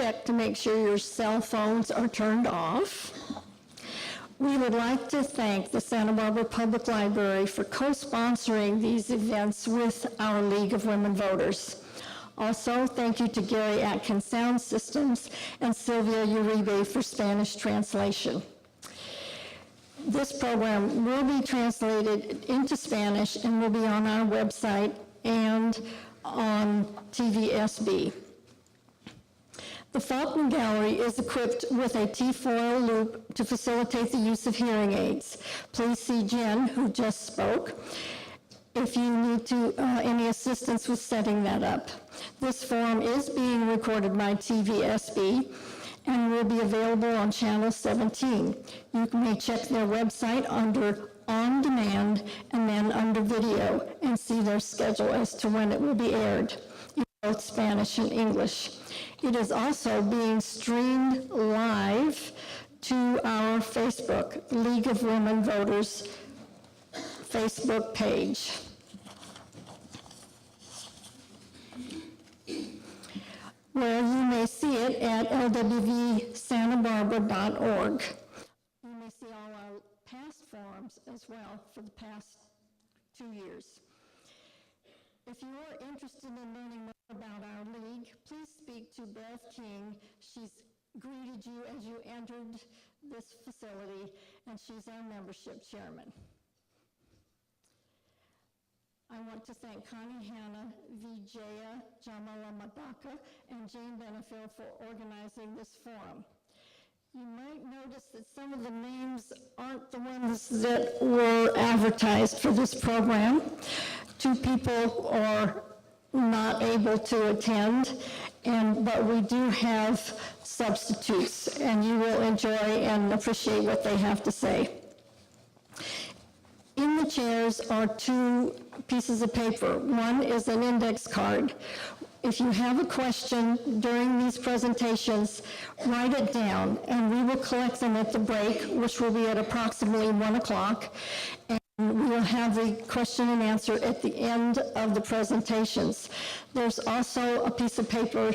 check to make sure your cell phones are turned off. We would like to thank the Santa Barbara Public Library for co-sponsoring these events with our League of Women Voters. Also, thank you to Gary Atkins Sound Systems and Sylvia Uribe for Spanish translation. This program will be translated into Spanish and will be on our website and on TVSB. The Faulkner Gallery is equipped with a T-foil loop to facilitate the use of hearing aids. Please see Jen, who just spoke, if you need any assistance with setting that up. This forum is being recorded by TVSB and will be available on Channel 17. You may check their website under On Demand and then under Video and see their schedule as to when it will be aired in both Spanish and English. It is also being streamed live to our Facebook, League of Women Voters Facebook page. Where you may see it at lwvsantabarbara.org. You may see all our past forums as well for the past 2 years. If you are interested in learning more about our league, please speak to Beth King. She's greeted you as you entered this facility, and she's our membership chairman. I want to thank Connie Hanna, Vijaya Jamalamadaka, and Jane Benefield for organizing this forum. You might notice that some of the names aren't the ones that were advertised for this program. 2 people are not able to attend, but we do have substitutes, and you will enjoy and appreciate what they have to say. In the chairs are 2 pieces of paper. One is an index card. If you have a question during these presentations, write it down, and we will collect them at the break, which will be at approximately 1 o'clock. And we will have the question and answer at the end of the presentations. There's also a piece of paper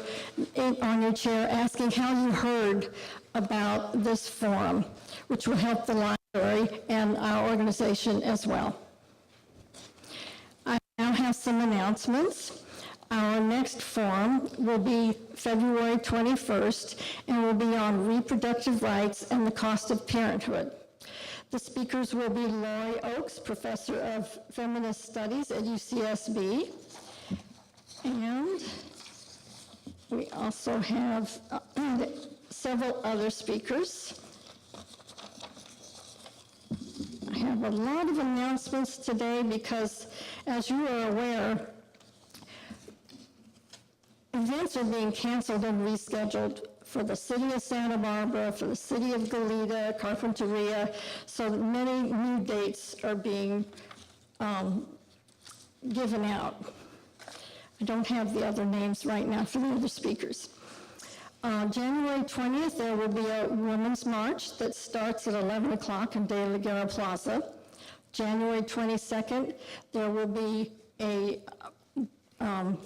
on your chair asking how you heard about this forum, which will help the library and our organization as well. I now have some announcements. Our next forum will be February 21st and will be on reproductive rights and the cost of parenthood. The speakers will be Lori Oakes, Professor of Feminist Studies at UCSB, and we also have several other speakers. I have a lot of announcements today because, as you are aware, events are being canceled and rescheduled for the city of Santa Barbara, for the city of Goleta, Carpinteria, so many new dates are being given out. I don't have the other names right now for the other speakers. January 20th, there will be a Women's March that starts at 11 o'clock in De La Guerra Plaza. January 22nd, there will be a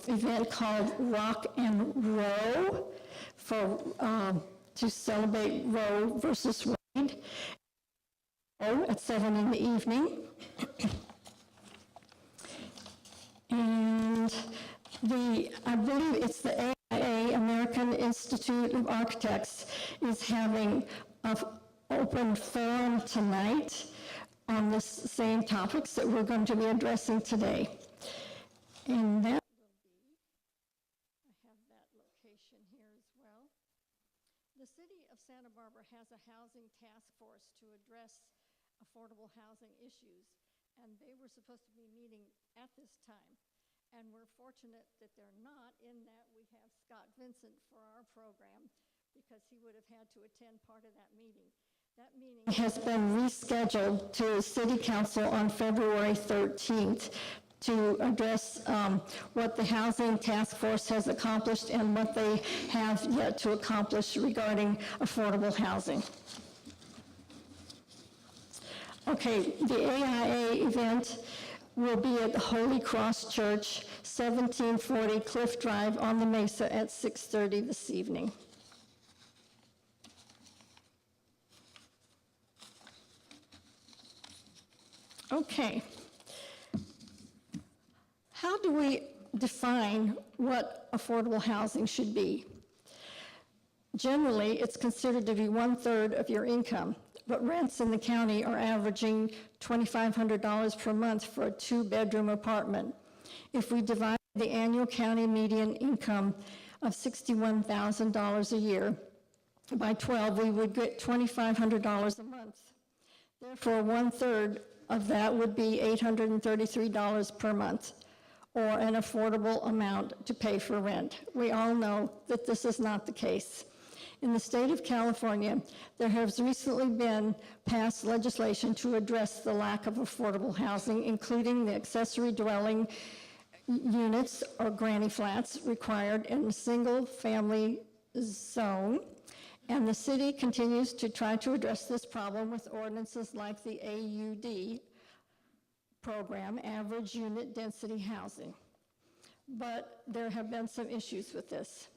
event called Rock and Row to celebrate Roe versus Wade at 7 in the evening. And I believe it's the AIA, American Institute of Architects, is having an open forum tonight on the same topics that we're going to be addressing today. And that will be, I have that location here as well. The city of Santa Barbara has a housing task force to address affordable housing issues, and they were supposed to be meeting at this time. And we're fortunate that they're not, in that we have Scott Vincent for our program, because he would have had to attend part of that meeting. That meeting has been rescheduled to City Council on February 13th to address what the Housing Task Force has accomplished and what they have yet to accomplish regarding affordable housing. Okay, the AIA event will be at the Holy Cross Church, 1740 Cliff Drive on the Mesa at 6:30 this evening. Okay. How do we define what affordable housing should be? Generally, it's considered to be 1/3 of your income, but rents in the county are averaging $2,500 per month for a 2-bedroom apartment. If we divide the annual county median income of $61,000 a year by 12, we would get $2,500 a month. Therefore, 1/3 of that would be $833 per month, or an affordable amount to pay for rent. We all know that this is not the case. In the state of California, there has recently been passed legislation to address the lack of affordable housing, including the accessory dwelling units or granny flats required in a single-family zone. And the city continues to try to address this problem with ordinances like the AUD program, Average Unit Density Housing. But there have been some issues with this.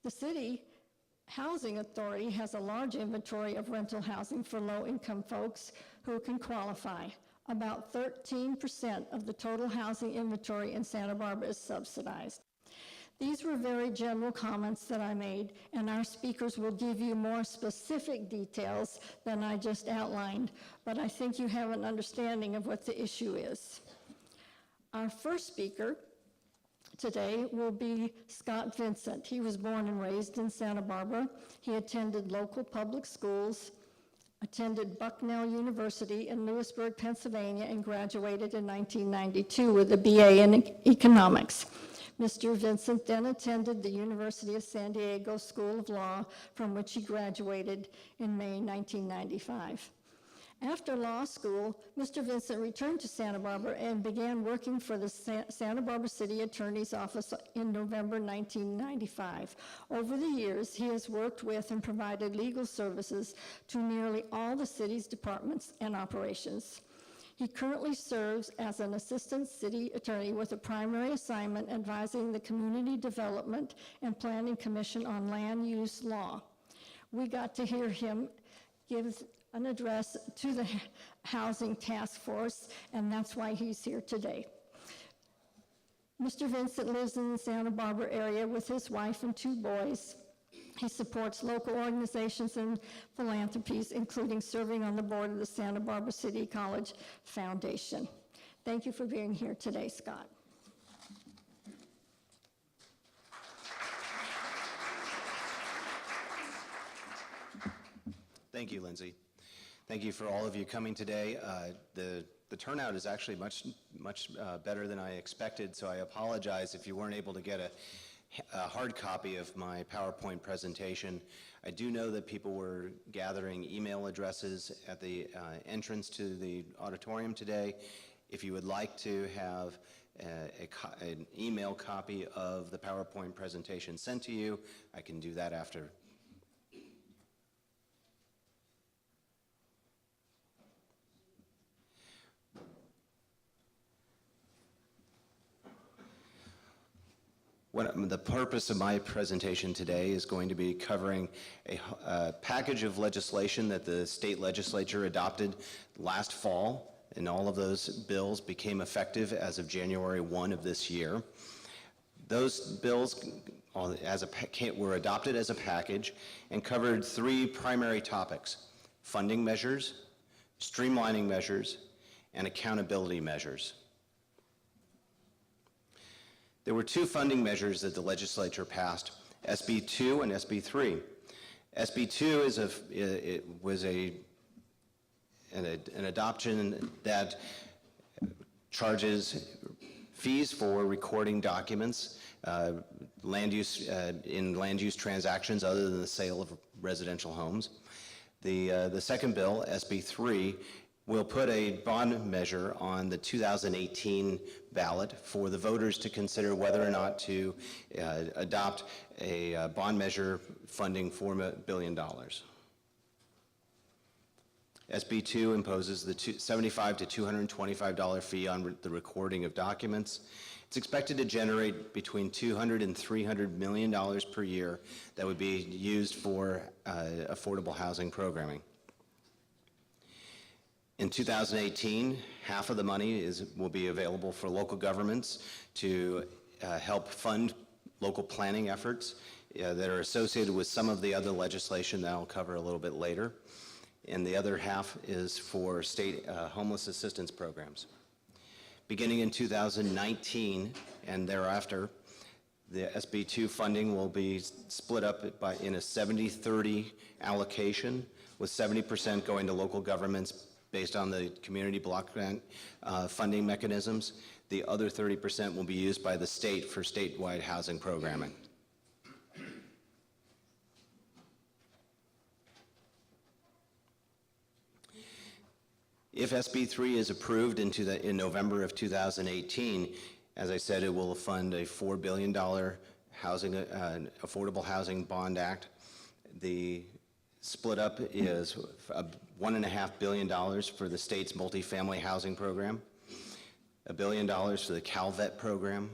The city Housing Authority has a large inventory of rental housing for low-income folks who can qualify. About 13% of the total housing inventory in Santa Barbara is subsidized. These were very general comments that I made, and our speakers will give you more specific details than I just outlined, but I think you have an understanding of what the issue is. Our first speaker today will be Scott Vincent. He was born and raised in Santa Barbara. He attended local public schools, attended Bucknell University in Lewisburg, Pennsylvania, and graduated in 1992 with a BA in economics. Mr. Vincent then attended the University of San Diego School of Law, from which he graduated in May 1995. After law school, Mr. Vincent returned to Santa Barbara and began working for the Santa Barbara City Attorney's Office in November 1995. Over the years, he has worked with and provided legal services to nearly all the city's departments and operations. He currently serves as an assistant city attorney with a primary assignment advising the Community Development and Planning Commission on land use law. We got to hear him give an address to the Housing Task Force, and that's why he's here today. Mr. Vincent lives in the Santa Barbara area with his wife and 2 boys. He supports local organizations and philanthropies, including serving on the board of the Santa Barbara City College Foundation. Thank you for being here today, Scott. Thank you, Lindsay. Thank you for all of you coming today. The turnout is actually much better than I expected, so I apologize if you weren't able to get a hard copy of my PowerPoint presentation. I do know that people were gathering email addresses at the entrance to the auditorium today. If you would like to have an email copy of the PowerPoint presentation sent to you, I can do that after. The purpose of my presentation today is going to be covering a package of legislation that the state legislature adopted last fall, and all of those bills became effective as of January 1 of this year. Those bills were adopted as a package and covered 3 primary topics: funding measures, streamlining measures, and accountability measures. There were 2 funding measures that the legislature passed, SB 2 and SB 3. SB 2 was an adoption that charges fees for recording documents, land use transactions other than the sale of residential homes. The second bill, SB 3, will put a bond measure on the 2018 ballot for the voters to consider whether or not to adopt a bond measure funding $4 billion. SB 2 imposes the $75 to $225 fee on the recording of documents. It's expected to generate between $200 and $300 million per year that would be used for affordable housing programming. In 2018, half of the money will be available for local governments to help fund local planning efforts that are associated with some of the other legislation that I'll cover a little bit later. And the other half is for state homeless assistance programs. Beginning in 2019 and thereafter, the SB2 funding will be split up in a 70-30 allocation, with 70% going to local governments based on the community block grant funding mechanisms. The other 30% will be used by the state for statewide housing programming. If SB3 is approved in November of 2018, as I said, it will fund a $4 billion Affordable Housing Bond Act. The split up is $1.5 billion for the state's multifamily housing program, $1 billion for the CalVet program,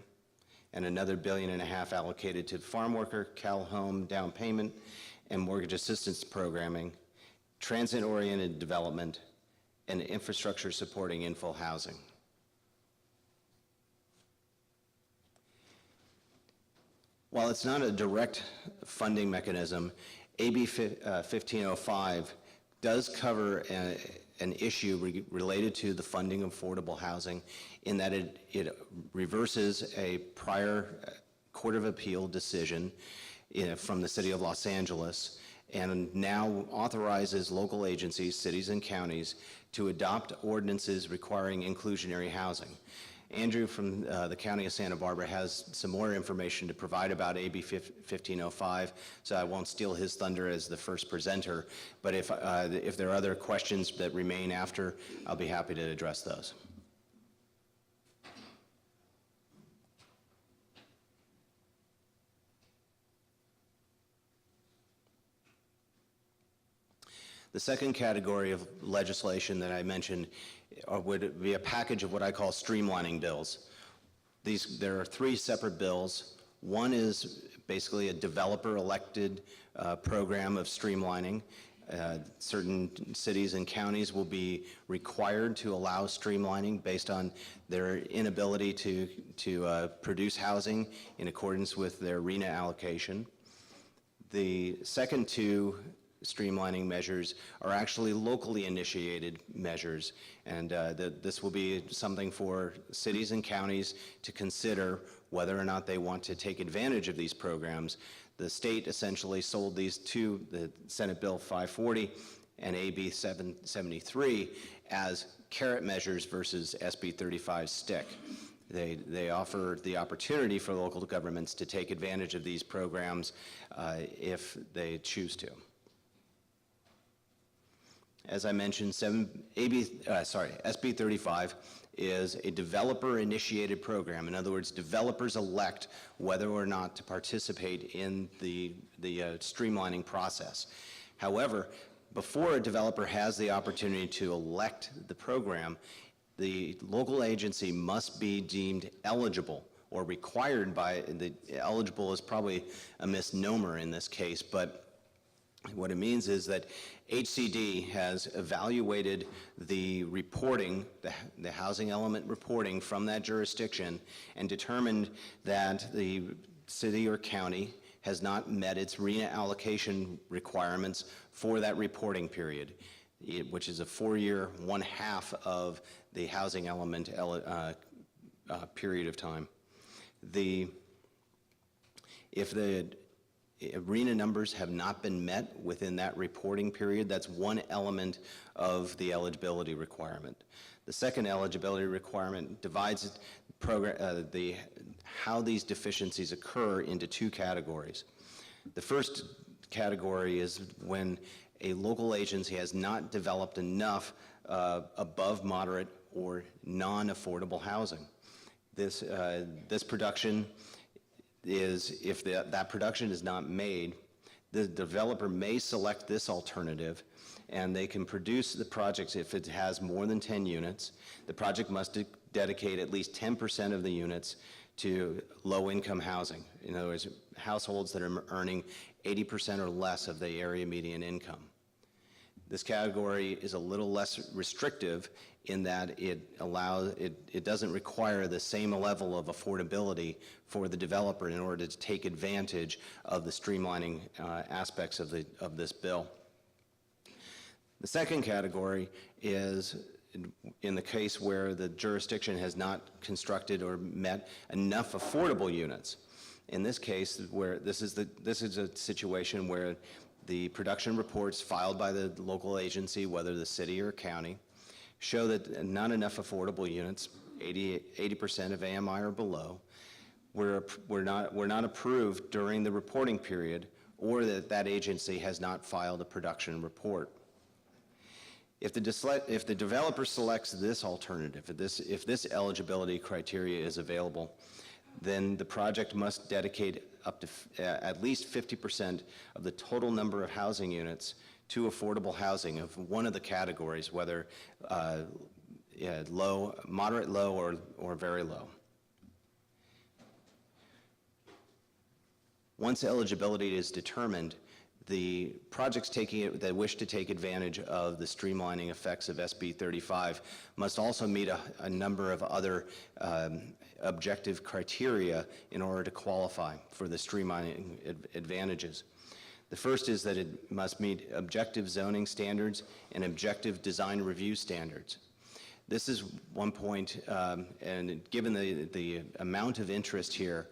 and another $1.5 billion allocated to farm worker, Cal Home down payment, and mortgage assistance programming, transit-oriented development, and infrastructure supporting infill housing. While it's not a direct funding mechanism, AB 1505 does cover an issue related to the funding of affordable housing in that it reverses a prior Court of Appeal decision from the City of Los Angeles and now authorizes local agencies, cities and counties, to adopt ordinances requiring inclusionary housing. Andrew from the County of Santa Barbara has some more information to provide about AB 1505, so I won't steal his thunder as the first presenter, but if there are other questions that remain after, I'll be happy to address those. The second category of legislation that I mentioned would be a package of what I call streamlining bills. There are three separate bills. One is basically a developer-elected program of streamlining. Certain cities and counties will be required to allow streamlining based on their inability to produce housing in accordance with their RHNA allocation. The second two streamlining measures are actually locally initiated measures, and this will be something for cities and counties to consider whether or not they want to take advantage of these programs. The state essentially sold these two, the Senate Bill 540 and AB 773, as carrot measures versus SB 35 stick. They offer the opportunity for local governments to take advantage of these programs if they choose to. As I mentioned, SB 35 is a developer-initiated program. In other words, developers elect whether or not to participate in the streamlining process. However, before a developer has the opportunity to elect the program, the local agency must be deemed eligible or required by eligible is probably a misnomer in this case, but what it means is that HCD has evaluated the reporting, the housing element reporting from that jurisdiction, and determined that the city or county has not met its RHNA allocation requirements for that reporting period, which is a 4-year, 1/2 of the housing element period of time. If the RHNA numbers have not been met within that reporting period, that's one element of the eligibility requirement. The second eligibility requirement divides how these deficiencies occur into two categories. The first category is when a local agency has not developed enough above moderate or non-affordable housing. This production is, if that production is not made, the developer may select this alternative, and they can produce the projects if it has more than 10 units. The project must dedicate at least 10% of the units to low-income housing. In other words, households that are earning 80% or less of the area median income. This category is a little less restrictive in that it doesn't require the same level of affordability for the developer in order to take advantage of the streamlining aspects of this bill. The second category is in the case where the jurisdiction has not constructed or met enough affordable units. In this case, where this is a situation where the production reports filed by the local agency, whether the city or county, show that not enough affordable units, 80% of AMI or below, were not approved during the reporting period, or that agency has not filed a production report. If the developer selects this alternative, if this eligibility criteria is available, then the project must dedicate up to at least 50% of the total number of housing units to affordable housing of one of the categories, whether low, moderate low, or very low. Once eligibility is determined, the projects that wish to take advantage of the streamlining effects of SB 35 must also meet a number of other objective criteria in order to qualify for the streamlining advantages. The first is that it must meet objective zoning standards and objective design review standards. This is one point, and given the amount of interest here,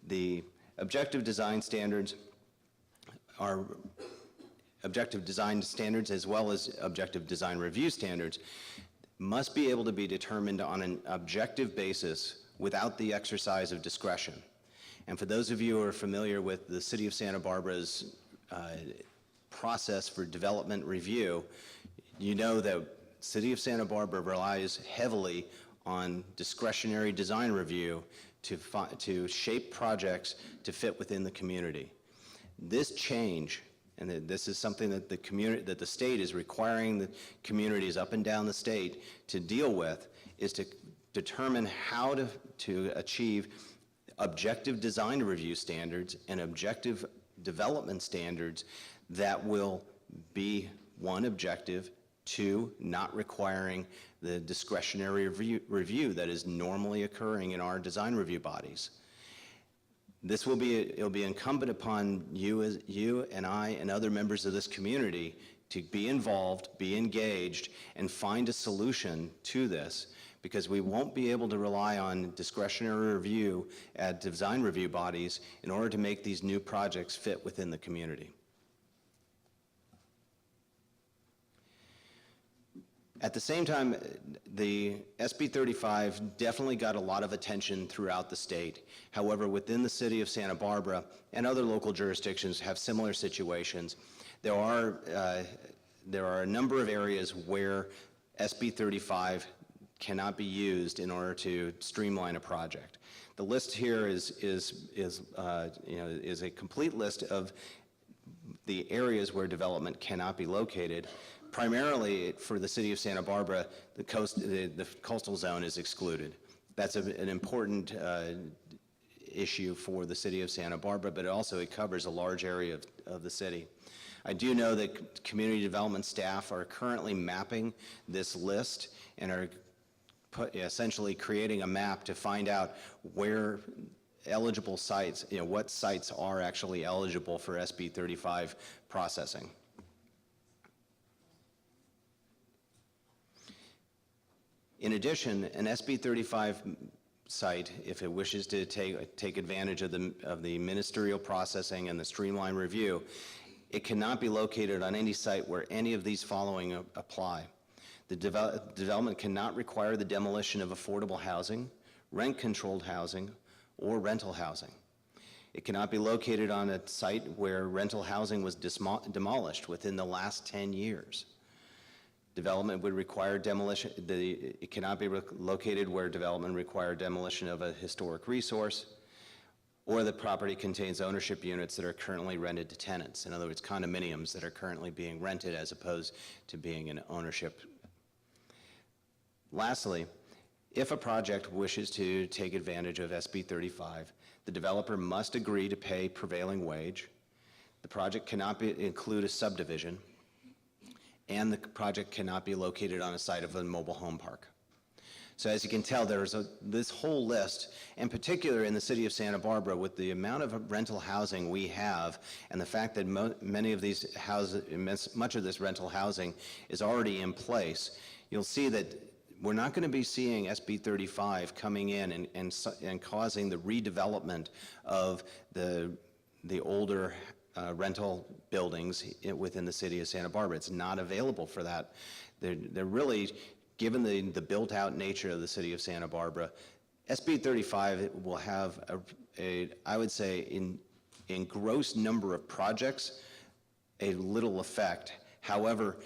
the objective design standards are objective design standards as well as objective design review standards must be able to be determined on an objective basis without the exercise of discretion. And for those of you who are familiar with the City of Santa Barbara's process for development review, you know that City of Santa Barbara relies heavily on discretionary design review to shape projects to fit within the community. This change, and this is something that the state is requiring the communities up and down the state to deal with, is to determine how to achieve objective design review standards and objective development standards that will be, one, objective, two, not requiring the discretionary review that is normally occurring in our design review bodies. It'll be incumbent upon you and I and other members of this community to be involved, be engaged, and find a solution to this, because we won't be able to rely on discretionary review at design review bodies in order to make these new projects fit within the community. At the same time, the SB 35 definitely got a lot of attention throughout the state. However, within the city of Santa Barbara and other local jurisdictions have similar situations. There are a number of areas where SB 35 cannot be used in order to streamline a project. The list here is a complete list of the areas where development cannot be located. Primarily for the city of Santa Barbara, the coastal zone is excluded. That's an important issue for the city of Santa Barbara, but it covers a large area of the city. I do know that community development staff are currently mapping this list and are essentially creating a map to find out where eligible sites, what sites are actually eligible for SB 35 processing. In addition, an SB 35 site, if it wishes to take advantage of the ministerial processing and the streamlined review, it cannot be located on any site where any of these following apply. The development cannot require the demolition of affordable housing, rent-controlled housing, or rental housing. It cannot be located on a site where rental housing was demolished within the last 10 years. Development would require demolition. It cannot be located where development require demolition of a historic resource, or the property contains ownership units that are currently rented to tenants. In other words, condominiums that are currently being rented as opposed to being an ownership. Lastly, if a project wishes to take advantage of SB 35, the developer must agree to pay prevailing wage. The project cannot include a subdivision. and the project cannot be located on a site of a mobile home park. So as you can tell, there's this whole list, in particular in the city of Santa Barbara, with the amount of rental housing we have, and the fact that many of these houses, much of this rental housing is already in place, you'll see that we're not going to be seeing SB 35 coming in and causing the redevelopment of the older rental buildings within the city of Santa Barbara. It's not available for that. They're really, given the built-out nature of the city of Santa Barbara, SB 35 will have I would say, in gross number of projects, a little effect. However,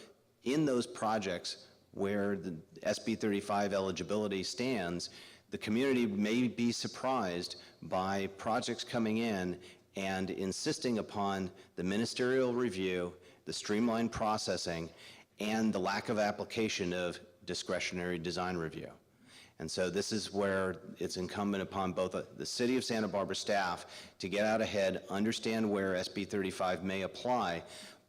in those projects where the SB 35 eligibility stands, the community may be surprised by projects coming in and insisting upon the ministerial review, the streamlined processing, and the lack of application of discretionary design review. And so this is where it's incumbent upon both the City of Santa Barbara staff to get out ahead, understand where SB 35 may apply,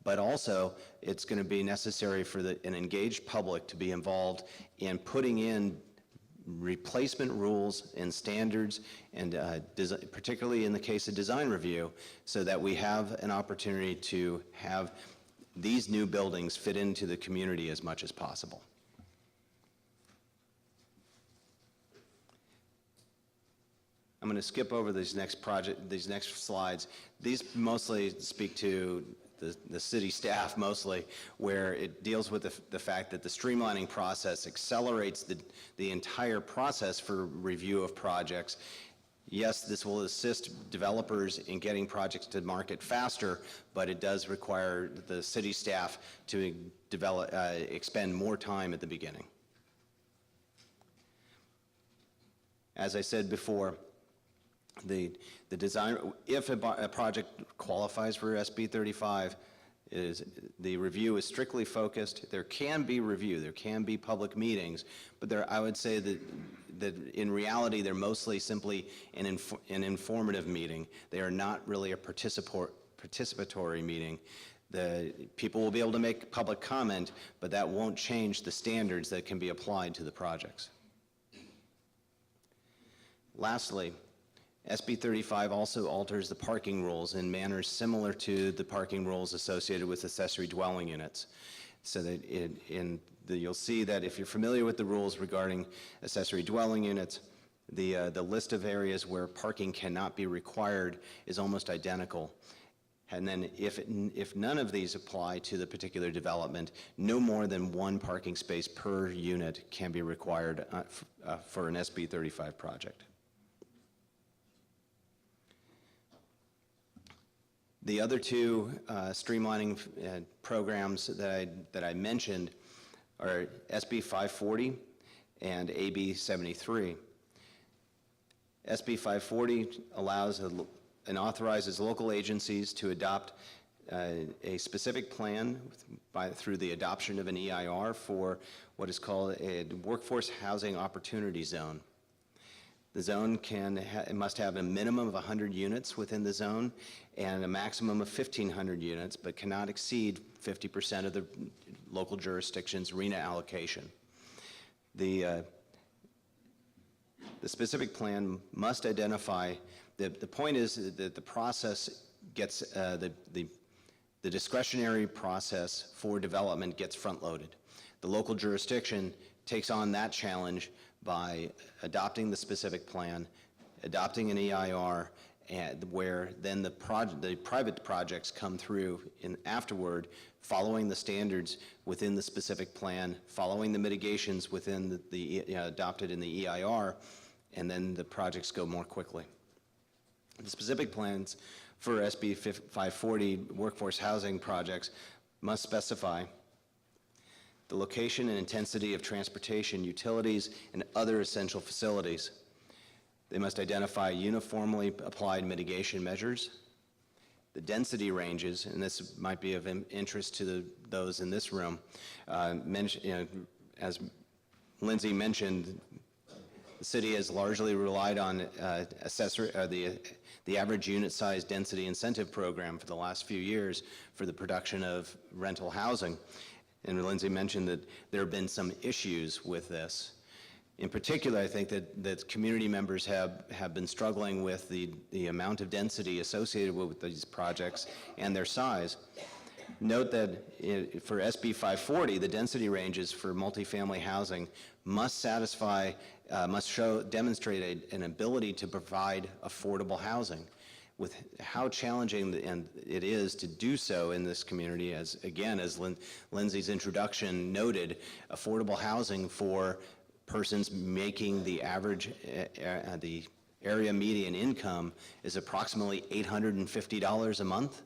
but also it's going to be necessary for an engaged public to be involved in putting in replacement rules and standards, and particularly in the case of design review, so that we have an opportunity to have these new buildings fit into the community as much as possible. I'm going to skip over these next slides. These mostly speak to the city staff mostly, where it deals with the fact that the streamlining process accelerates the entire process for review of projects. Yes, this will assist developers in getting projects to market faster, but it does require the city staff to expend more time at the beginning. As I said before, the design, if a project qualifies for SB 35, the review is strictly focused. There can be review, there can be public meetings, but I would say that in reality they're mostly simply an informative meeting. They are not really a participatory meeting. The people will be able to make public comment, but that won't change the standards that can be applied to the projects. Lastly, SB 35 also alters the parking rules in manners similar to the parking rules associated with accessory dwelling units. So that you'll see that if you're familiar with the rules regarding accessory dwelling units, the list of areas where parking cannot be required is almost identical. And then if none of these apply to the particular development, no more than one parking space per unit can be required for an SB 35 project. The other two streamlining programs that I mentioned are SB 540 and AB 73. SB 540 allows and authorizes local agencies to adopt a specific plan through the adoption of an EIR for what is called a workforce housing opportunity zone. The zone must have a minimum of 100 units within the zone and a maximum of 1,500 units, but cannot exceed 50% of the local jurisdiction's RENA allocation. The specific plan must identify, the point is that the process gets, the discretionary process for development gets front-loaded. The local jurisdiction takes on that challenge by adopting the specific plan, adopting an EIR, and where then the private projects come through afterward, following the standards within the specific plan, following the mitigations within the adopted in the EIR, and then the projects go more quickly. The specific plans for SB 540 workforce housing projects must specify the location and intensity of transportation, utilities, and other essential facilities. They must identify uniformly applied mitigation measures, the density ranges, and this might be of interest to those in this room. As Lindsay mentioned, the city has largely relied on the average unit size density incentive program for the last few years for the production of rental housing. And Lindsay mentioned that there have been some issues with this. In particular, I think that community members have been struggling with the amount of density associated with these projects and their size. Note that for SB 540, the density ranges for multifamily housing must demonstrate an ability to provide affordable housing. With how challenging it is to do so in this community, as Lindsay's introduction noted, affordable housing for persons making the average, the area median income is approximately $850 a month.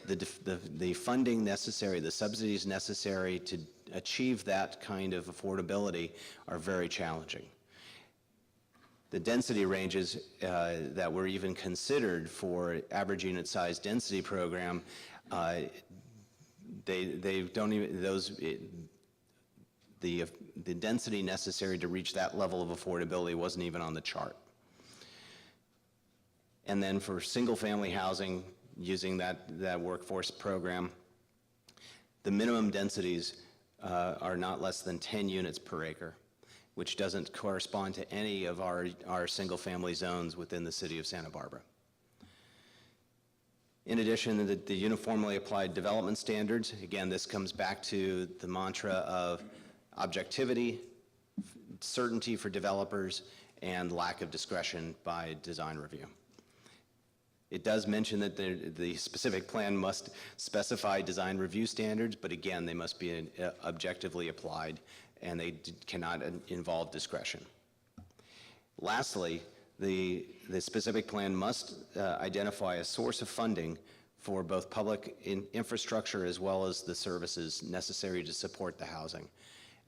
The funding necessary, the subsidies necessary to achieve that kind of affordability are very challenging. The density ranges that were even considered for average unit size density program, they don't even, the density necessary to reach that level of affordability wasn't even on the chart. And then for single family housing, using that workforce program, the minimum densities are not less than 10 units per acre, which doesn't correspond to any of our single family zones within the city of Santa Barbara. In addition, the uniformly applied development standards, again, this comes back to the mantra of objectivity, certainty for developers, and lack of discretion by design review. It does mention that the specific plan must specify design review standards, but again, they must be objectively applied, and they cannot involve discretion. Lastly, the specific plan must identify a source of funding for both public infrastructure as well as the services necessary to support the housing.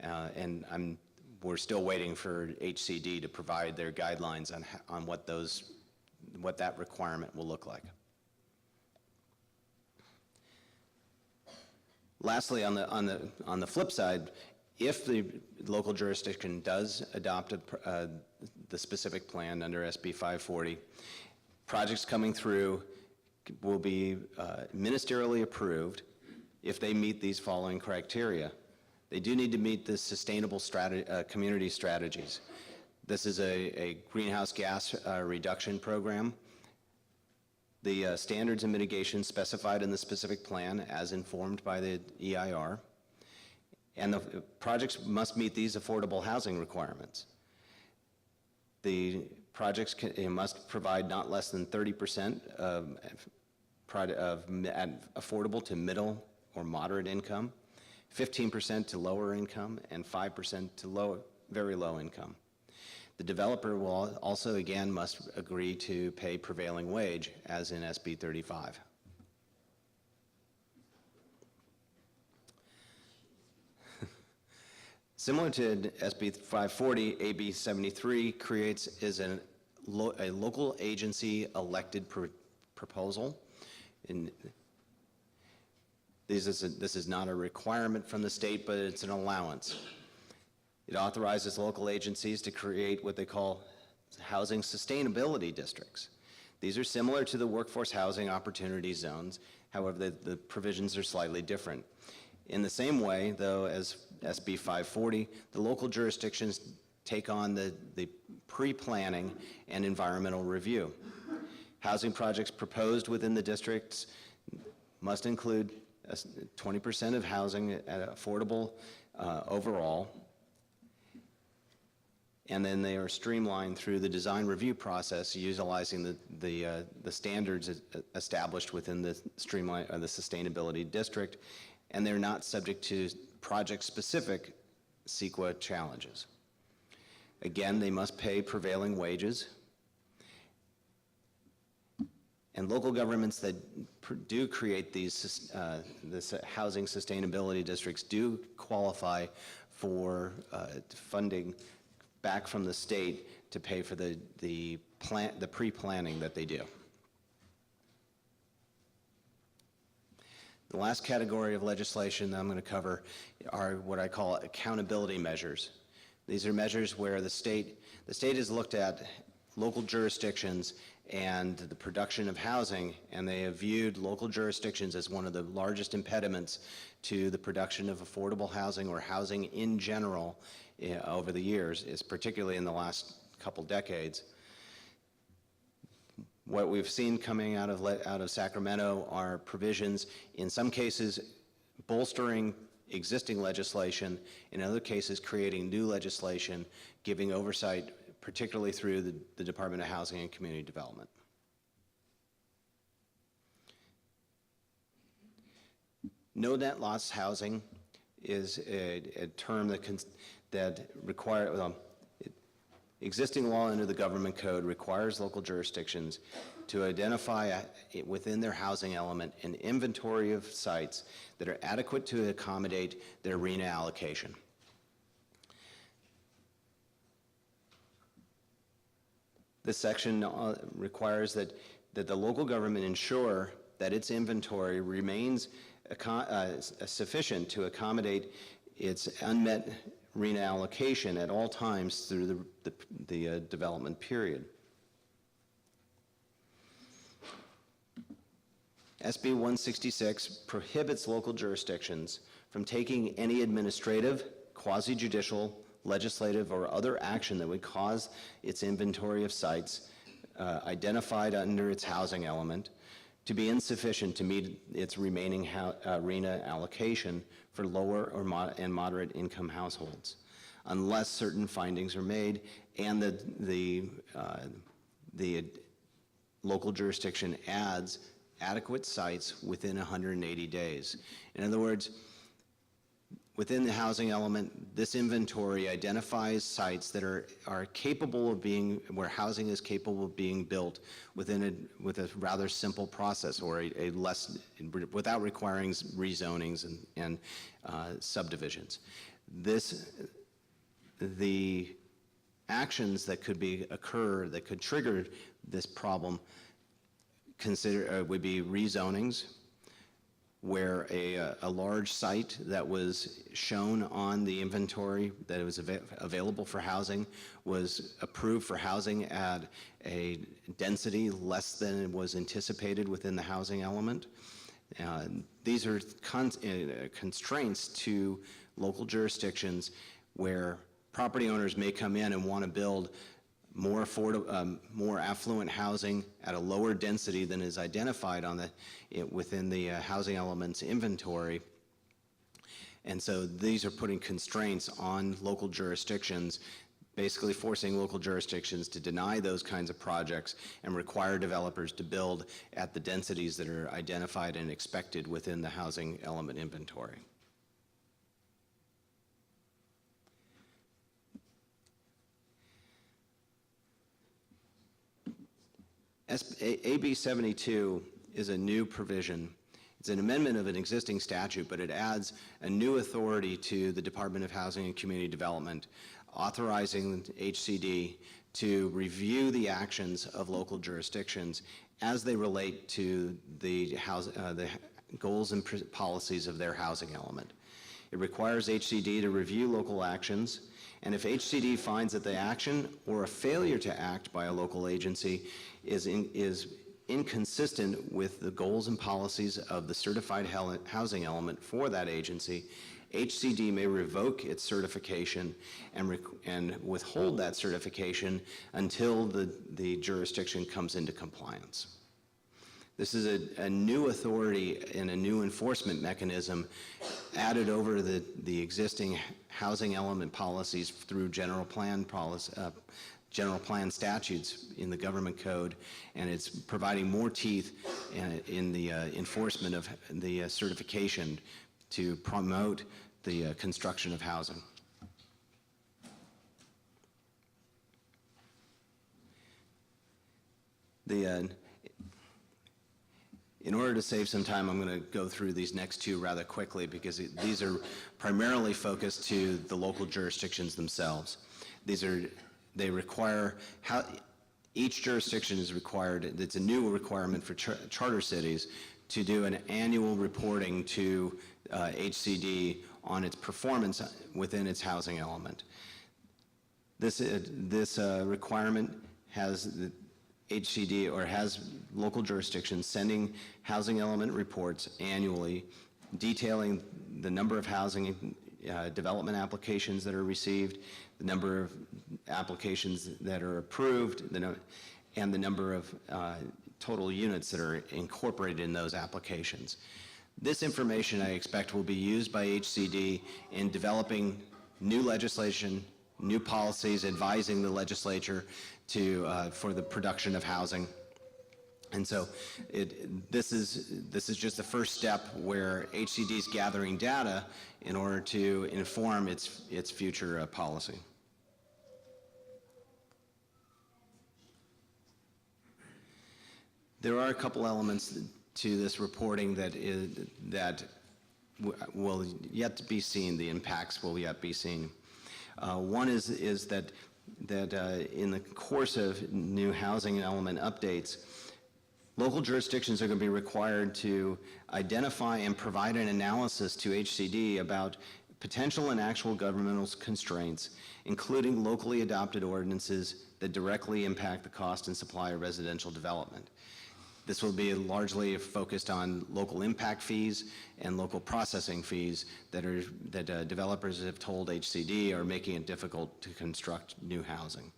And we're still waiting for HCD to provide their guidelines on what that requirement will look like. Lastly, on the flip side, if the local jurisdiction does adopt the specific plan under SB 540, projects coming through will be ministerially approved if they meet these following criteria. They do need to meet the sustainable community strategies. This is a greenhouse gas reduction program. The standards and mitigations specified in the specific plan as informed by the EIR. And the projects must meet these affordable housing requirements. The projects must provide not less than 30% of affordable to middle or moderate income, 15% to lower income, and 5% to very low income. The developer will also, again, must agree to pay prevailing wage, as in SB 35. Similar to SB 540, AB 73 is a local agency elected proposal. This is not a requirement from the state, but it's an allowance. It authorizes local agencies to create what they call housing sustainability districts. These are similar to the workforce housing opportunity zones. However, the provisions are slightly different. In the same way, though, as SB 540, the local jurisdictions take on the pre-planning and environmental review. Housing projects proposed within the districts must include 20% of housing at affordable overall, and then they are streamlined through the design review process utilizing the standards established within the sustainability district, and they're not subject to project-specific CEQA challenges. Again, they must pay prevailing wages, and local governments that do create these housing sustainability districts do qualify for funding back from the state to pay for the pre-planning that they do. The last category of legislation that I'm going to cover are what I call accountability measures. These are measures where the state has looked at local jurisdictions and the production of housing, and they have viewed local jurisdictions as one of the largest impediments to the production of affordable housing or housing in general over the years, is particularly in the last couple decades. What we've seen coming out of Sacramento are provisions, in some cases bolstering existing legislation, in other cases creating new legislation, giving oversight particularly through the Department of Housing and Community Development. No net loss housing is a term that requires, existing law under the government code requires local jurisdictions to identify within their housing element an inventory of sites that are adequate to accommodate their RHNA allocation. This section requires that the local government ensure that its inventory remains sufficient to accommodate its unmet RHNA allocation at all times through the development period. SB 166 prohibits local jurisdictions from taking any administrative, quasi-judicial, legislative, or other action that would cause its inventory of sites identified under its housing element to be insufficient to meet its remaining RHNA allocation for lower or moderate income households, unless certain findings are made and the local jurisdiction adds adequate sites within 180 days. In other words, within the housing element, this inventory identifies sites that are capable of being, where housing is capable of being built with a rather simple process, or a less, without requiring rezonings and subdivisions. The actions that could occur that could trigger this problem would be rezonings, where a large site that was shown on the inventory that it was available for housing was approved for housing at a density less than was anticipated within the housing element. These are constraints to local jurisdictions where property owners may come in and want to build more affordable, more affluent housing at a lower density than is identified within the housing elements inventory. And so these are putting constraints on local jurisdictions, basically forcing local jurisdictions to deny those kinds of projects and require developers to build at the densities that are identified and expected within the housing element inventory. AB 72 is a new provision. It's an amendment of an existing statute, but it adds a new authority to the Department of Housing and Community Development, authorizing HCD to review the actions of local jurisdictions as they relate to the goals and policies of their housing element. It requires HCD to review local actions, and if HCD finds that the action or a failure to act by a local agency is inconsistent with the goals and policies of the certified housing element for that agency, HCD may revoke its certification and withhold that certification until the jurisdiction comes into compliance. This is a new authority and a new enforcement mechanism added over the existing housing element policies through general plan statutes in the government code, and it's providing more teeth in the enforcement of the certification to promote the construction of housing. In order to save some time, I'm going to go through these next two rather quickly because these are primarily focused to the local jurisdictions themselves. They require, each jurisdiction is required, it's a new requirement for charter cities to do an annual reporting to HCD on its performance within its housing element. This requirement has HCD or has local jurisdictions sending housing element reports annually detailing the number of housing development applications that are received, the number of applications that are approved, and the number of total units that are incorporated in those applications. This information, I expect, will be used by HCD in developing new legislation, new policies, advising the legislature for the production of housing. And so this is just the first step where HCD is gathering data in order to inform its future policy. There are a couple elements to this reporting that will yet to be seen. The impacts will yet be seen. One is that in the course of new housing element updates, local jurisdictions are going to be required to identify and provide an analysis to HCD about potential and actual governmental constraints, including locally adopted ordinances that directly impact the cost and supply of residential development. This will be largely focused on local impact fees and local processing fees that developers have told HCD are making it difficult to construct new housing.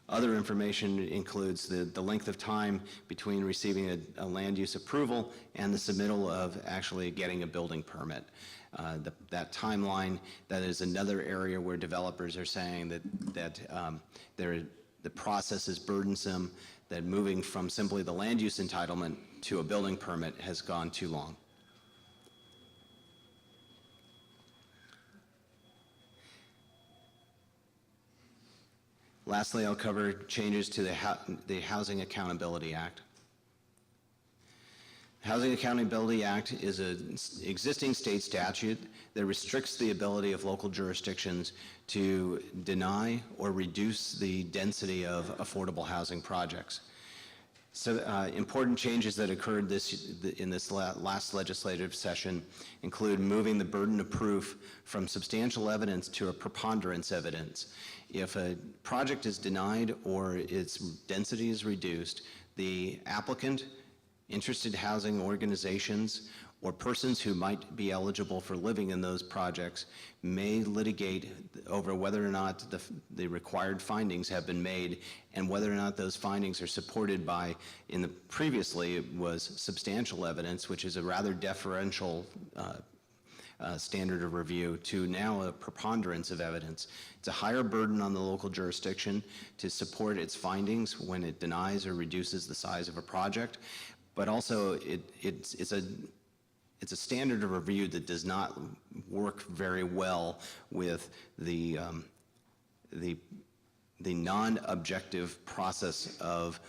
Other information includes the length of time between receiving a land use approval and the submittal of actually getting a building permit. That timeline, that is another area where developers are saying that the process is burdensome, that moving from simply the land use entitlement to a building permit has gone too long. Lastly, I'll cover changes to the Housing Accountability Act. The Housing Accountability Act is an existing state statute that restricts the ability of local jurisdictions to deny or reduce the density of affordable housing projects. So important changes that occurred in this last legislative session include moving the burden of proof from substantial evidence to a preponderance evidence. If a project is denied or its density is reduced, the applicant, interested housing organizations, or persons who might be eligible for living in those projects may litigate over whether or not the required findings have been made and whether or not those findings are supported by, previously it was substantial evidence, which is a rather deferential standard of review, to now a preponderance of evidence. It's a higher burden on the local jurisdiction to support its findings when it denies or reduces the size of a project, but also it's a standard of review that does not work very well with the non-objective process of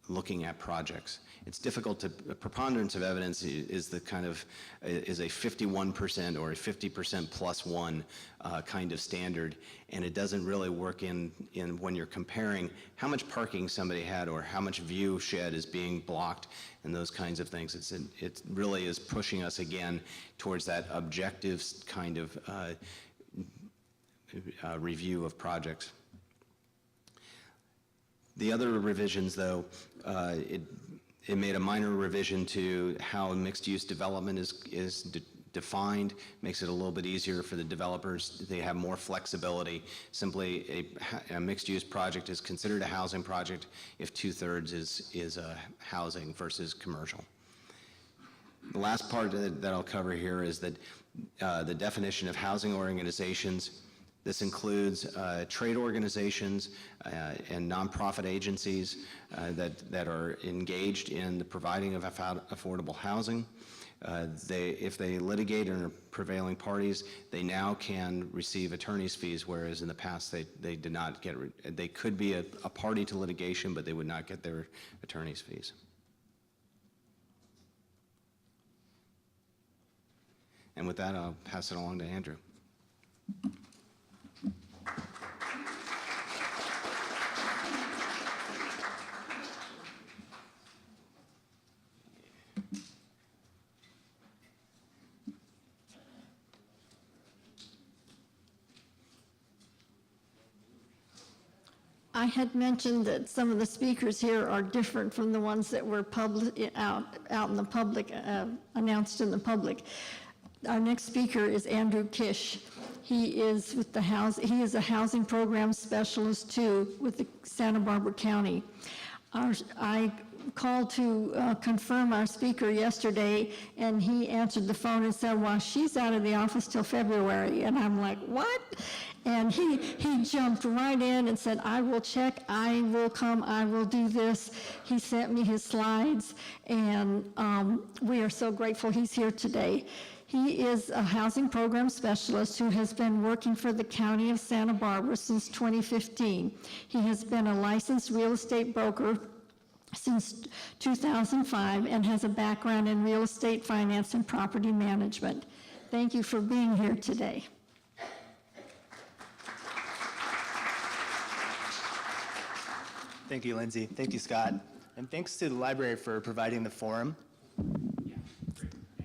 looking at projects. It's difficult to, a preponderance of evidence is a 51% or a 50% plus one kind of standard, and it doesn't really work in when you're comparing how much parking somebody had or how much view shed is being blocked and those kinds of things. It really is pushing us again towards that objective kind of review of projects. The other revisions, though, it made a minor revision to how mixed-use development is defined, makes it a little bit easier for the developers. They have more flexibility. Simply, a mixed-use project is considered a housing project if 2/3 is housing versus commercial. The last part that I'll cover here is that the definition of housing organizations. This includes trade organizations and nonprofit agencies that are engaged in the providing of affordable housing. If they litigate and are prevailing parties, they now can receive attorney's fees, whereas in the past they did not get. They could be a party to litigation, but they would not get their attorney's fees. And with that, I'll pass it along to Andrew. I had mentioned that some of the speakers here are different from the ones that were out in the public, announced in the public. Our next speaker is Andrew Kish. He is with he is a housing program specialist too with the Santa Barbara County. I called to confirm our speaker yesterday, and he answered the phone and said, well, she's out of the office till February. And I'm like, what? And he jumped right in and said, I will check, I will come, I will do this. He sent me his slides, and we are so grateful he's here today. He is a housing program specialist who has been working for the County of Santa Barbara since 2015. He has been a licensed real estate broker since 2005 and has a background in real estate finance and property management. Thank you for being here today. Thank you, Lindsay. Thank you, Scott. And thanks to the library for providing the forum.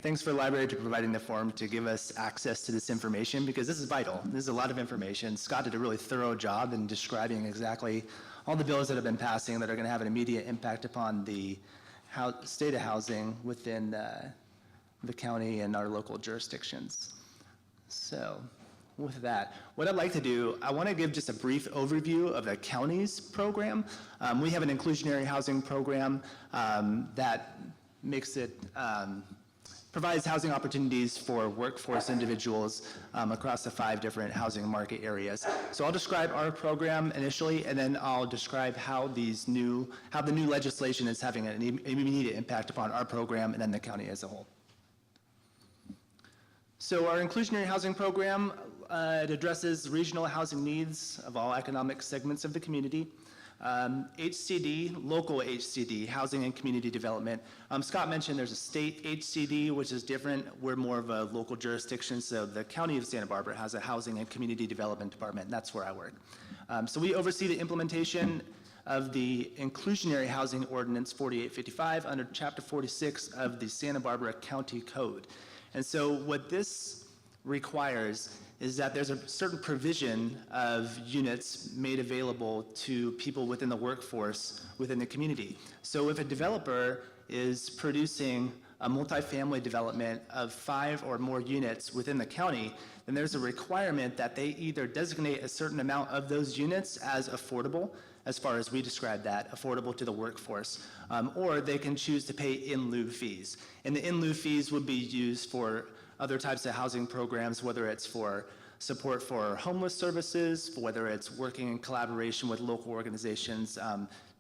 Thanks for the library for providing the forum to give us access to this information, because this is vital. This is a lot of information. Scott did a really thorough job in describing exactly all the bills that have been passing that are going to have an immediate impact upon the state of housing within the county and our local jurisdictions. So with that, what I'd like to do, I want to give just a brief overview of the county's program. We have an inclusionary housing program that makes it provides housing opportunities for workforce individuals across the 5 different housing market areas. So I'll describe our program initially, and then I'll describe how the new legislation is having an immediate impact upon our program and then the county as a whole. So our inclusionary housing program, it addresses regional housing needs of all economic segments of the community. HCD, local HCD, housing and community development. Scott mentioned there's a state HCD, which is different. We're more of a local jurisdiction, so the County of Santa Barbara has a housing and community development department, and that's where I work. So we oversee the implementation of the Inclusionary Housing Ordinance 4855 under Chapter 46 of the Santa Barbara County Code. And so what this requires is that there's a certain provision of units made available to people within the workforce within the community. So if a developer is producing a multifamily development of 5 or more units within the county, then there's a requirement that they either designate a certain amount of those units as affordable, as far as we describe that, affordable to the workforce, or they can choose to pay in lieu fees. And the in lieu fees would be used for other types of housing programs, whether it's for support for homeless services, whether it's working in collaboration with local organizations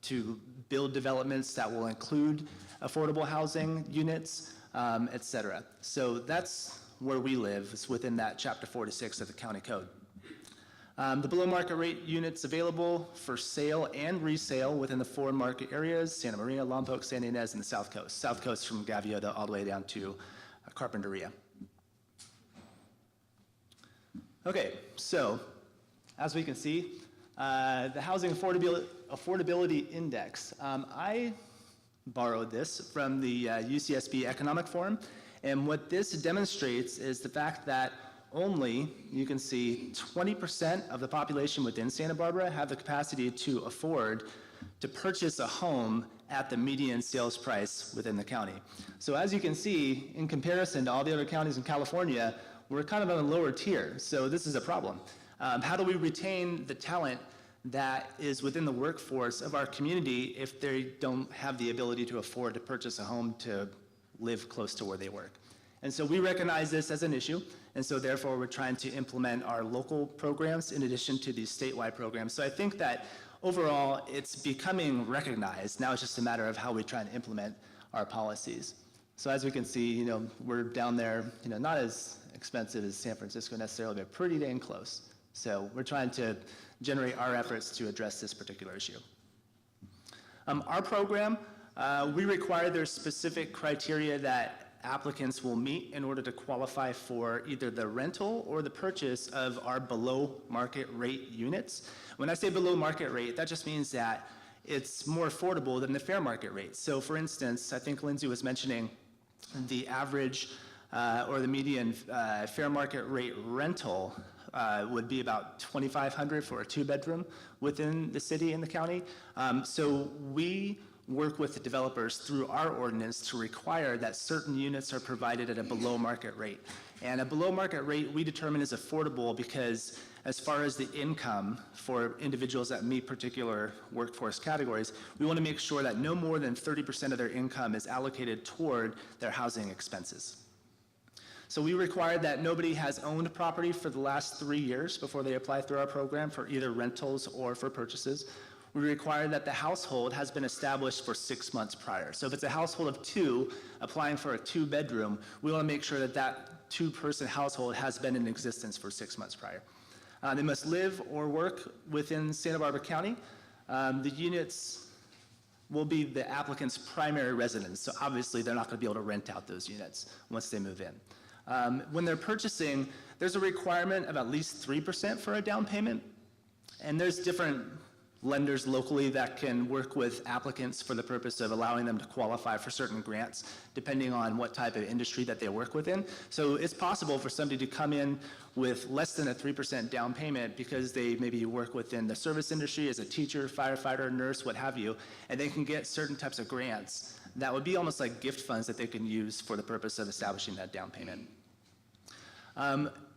to build developments that will include affordable housing units, et cetera. So that's where we live, is within that Chapter 46 of the County Code. The below market rate units available for sale and resale within the 4 market areas: Santa Maria, Lompoc, Santa Ynez, and the South Coast. South Coast from Gaviota all the way down to Carpinteria. Okay, so as we can see, the Housing Affordability Index. I borrowed this from the UCSB Economic Forum, and what this demonstrates is the fact that only, you can see, 20% of the population within Santa Barbara have the capacity to afford to purchase a home at the median sales price within the county. So as you can see, in comparison to all the other counties in California, we're kind of on a lower tier, so this is a problem. How do we retain the talent that is within the workforce of our community if they don't have the ability to afford to purchase a home to live close to where they work? And so we recognize this as an issue, and so therefore we're trying to implement our local programs in addition to these statewide programs. So I think that overall it's becoming recognized. Now it's just a matter of how we try to implement our policies. So as we can see, we're down there, not as expensive as San Francisco necessarily, but pretty dang close. So we're trying to generate our efforts to address this particular issue. Our program, we require there's specific criteria that applicants will meet in order to qualify for either the rental or the purchase of our below market rate units. When I say below market rate, that just means that it's more affordable than the fair market rate. So for instance, I think Lindsay was mentioning the average or the median fair market rate rental would be about $2,500 for a 2-bedroom within the city and the county. So we work with the developers through our ordinance to require that certain units are provided at a below market rate. And a below market rate we determine is affordable because as far as the income for individuals that meet particular workforce categories, we want to make sure that no more than 30% of their income is allocated toward their housing expenses. So we require that nobody has owned property for the last 3 years before they apply through our program for either rentals or for purchases. We require that the household has been established for 6 months prior. So if it's a household of 2 applying for a 2-bedroom, we want to make sure that that 2-person household has been in existence for 6 months prior. They must live or work within Santa Barbara County. The units will be the applicant's primary residence, so obviously they're not going to be able to rent out those units once they move in. When they're purchasing, there's a requirement of at least 3% for a down payment, and there's different lenders locally that can work with applicants for the purpose of allowing them to qualify for certain grants, depending on what type of industry that they work within. So it's possible for somebody to come in with less than a 3% down payment because they maybe work within the service industry as a teacher, firefighter, nurse, what have you, and they can get certain types of grants that would be almost like gift funds that they can use for the purpose of establishing that down payment.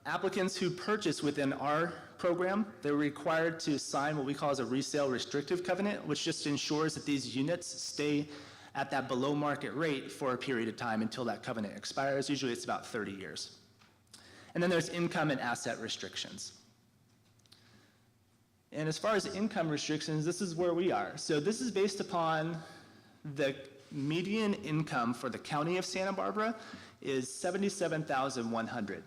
Applicants who purchase within our program, they're required to sign what we call as a resale restrictive covenant, which just ensures that these units stay at that below market rate for a period of time until that covenant expires. Usually it's about 30 years. And then there's income and asset restrictions. And as far as income restrictions, this is where we are. So this is based upon the median income for the county of Santa Barbara is $77,100.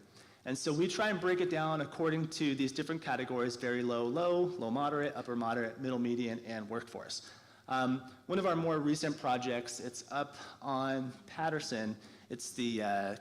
And so we try and break it down according to these different categories: very low, low, low moderate, upper moderate, middle median, and workforce. One of our more recent projects, it's up on Patterson. It's the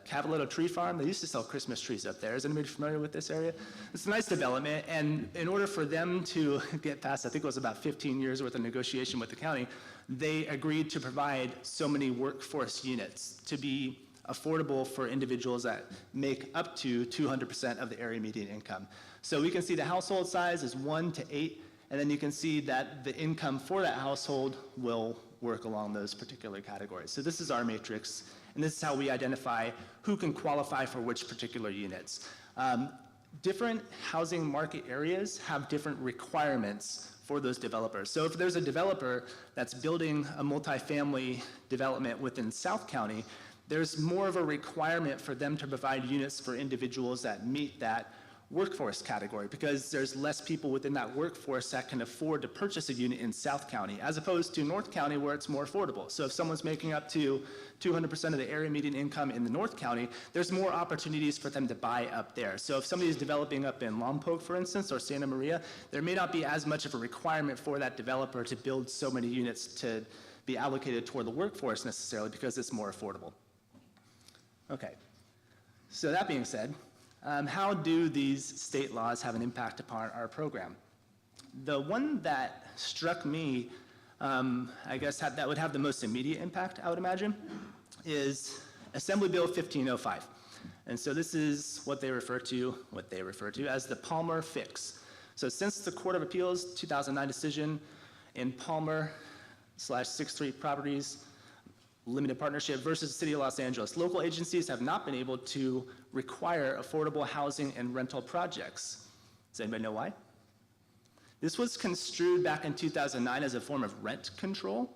Cavaletto Tree Farm. They used to sell Christmas trees up there. Is anybody familiar with this area? It's a nice development, and in order for them to get past, I think it was about 15 years worth of negotiation with the county, they agreed to provide so many workforce units to be affordable for individuals that make up to 200% of the area median income. So we can see the household size is 1 to 8, and then you can see that the income for that household will work along those particular categories. So this is our matrix, and this is how we identify who can qualify for which particular units. Different housing market areas have different requirements for those developers. So if there's a developer that's building a multifamily development within South County, there's more of a requirement for them to provide units for individuals that meet that workforce category, because there's less people within that workforce that can afford to purchase a unit in South County, as opposed to North County where it's more affordable. So if someone's making up to 200% of the area median income in the North County, there's more opportunities for them to buy up there. So if somebody's developing up in Lompoc, for instance, or Santa Maria, there may not be as much of a requirement for that developer to build so many units to be allocated toward the workforce necessarily, because it's more affordable. Okay, so that being said, how do these state laws have an impact upon our program? The one that struck me, I guess that would have the most immediate impact, I would imagine, is Assembly Bill 1505. And so this is what they refer to as the Palmer Fix. So since the Court of Appeals 2009 decision in Palmer/Sixth Street Properties Limited Partnership versus the City of Los Angeles, local agencies have not been able to require affordable housing and rental projects. Does anybody know why? This was construed back in 2009 as a form of rent control.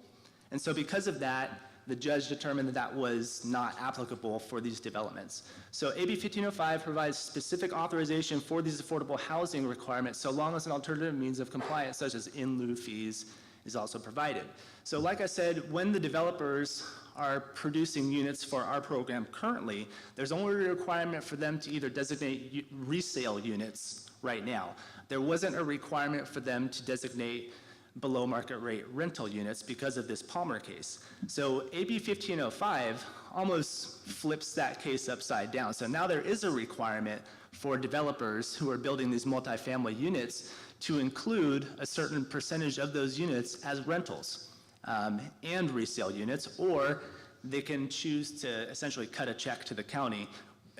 And so because of that, the judge determined that that was not applicable for these developments. So AB 1505 provides specific authorization for these affordable housing requirements, so long as an alternative means of compliance, such as in lieu fees, is also provided. So like I said, when the developers are producing units for our program currently, there's only a requirement for them to either designate resale units right now. There wasn't a requirement for them to designate below market rate rental units because of this Palmer case. So AB 1505 almost flips that case upside down. So now there is a requirement for developers who are building these multifamily units to include a certain percentage of those units as rentals and resale units, or they can choose to essentially cut a check to the county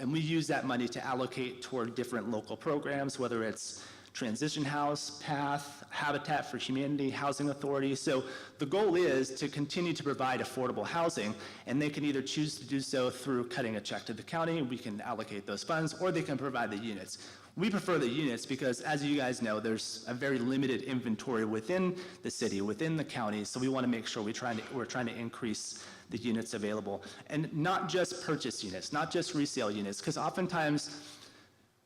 And we use that money to allocate toward different local programs, whether it's Transition House, PATH, Habitat for Humanity, Housing Authority. So the goal is to continue to provide affordable housing, and they can either choose to do so through cutting a check to the county, we can allocate those funds, or they can provide the units. We prefer the units because, as you guys know, there's a very limited inventory within the city, within the county, so we want to make sure we're trying to increase the units available. And not just purchase units, not just resale units, because oftentimes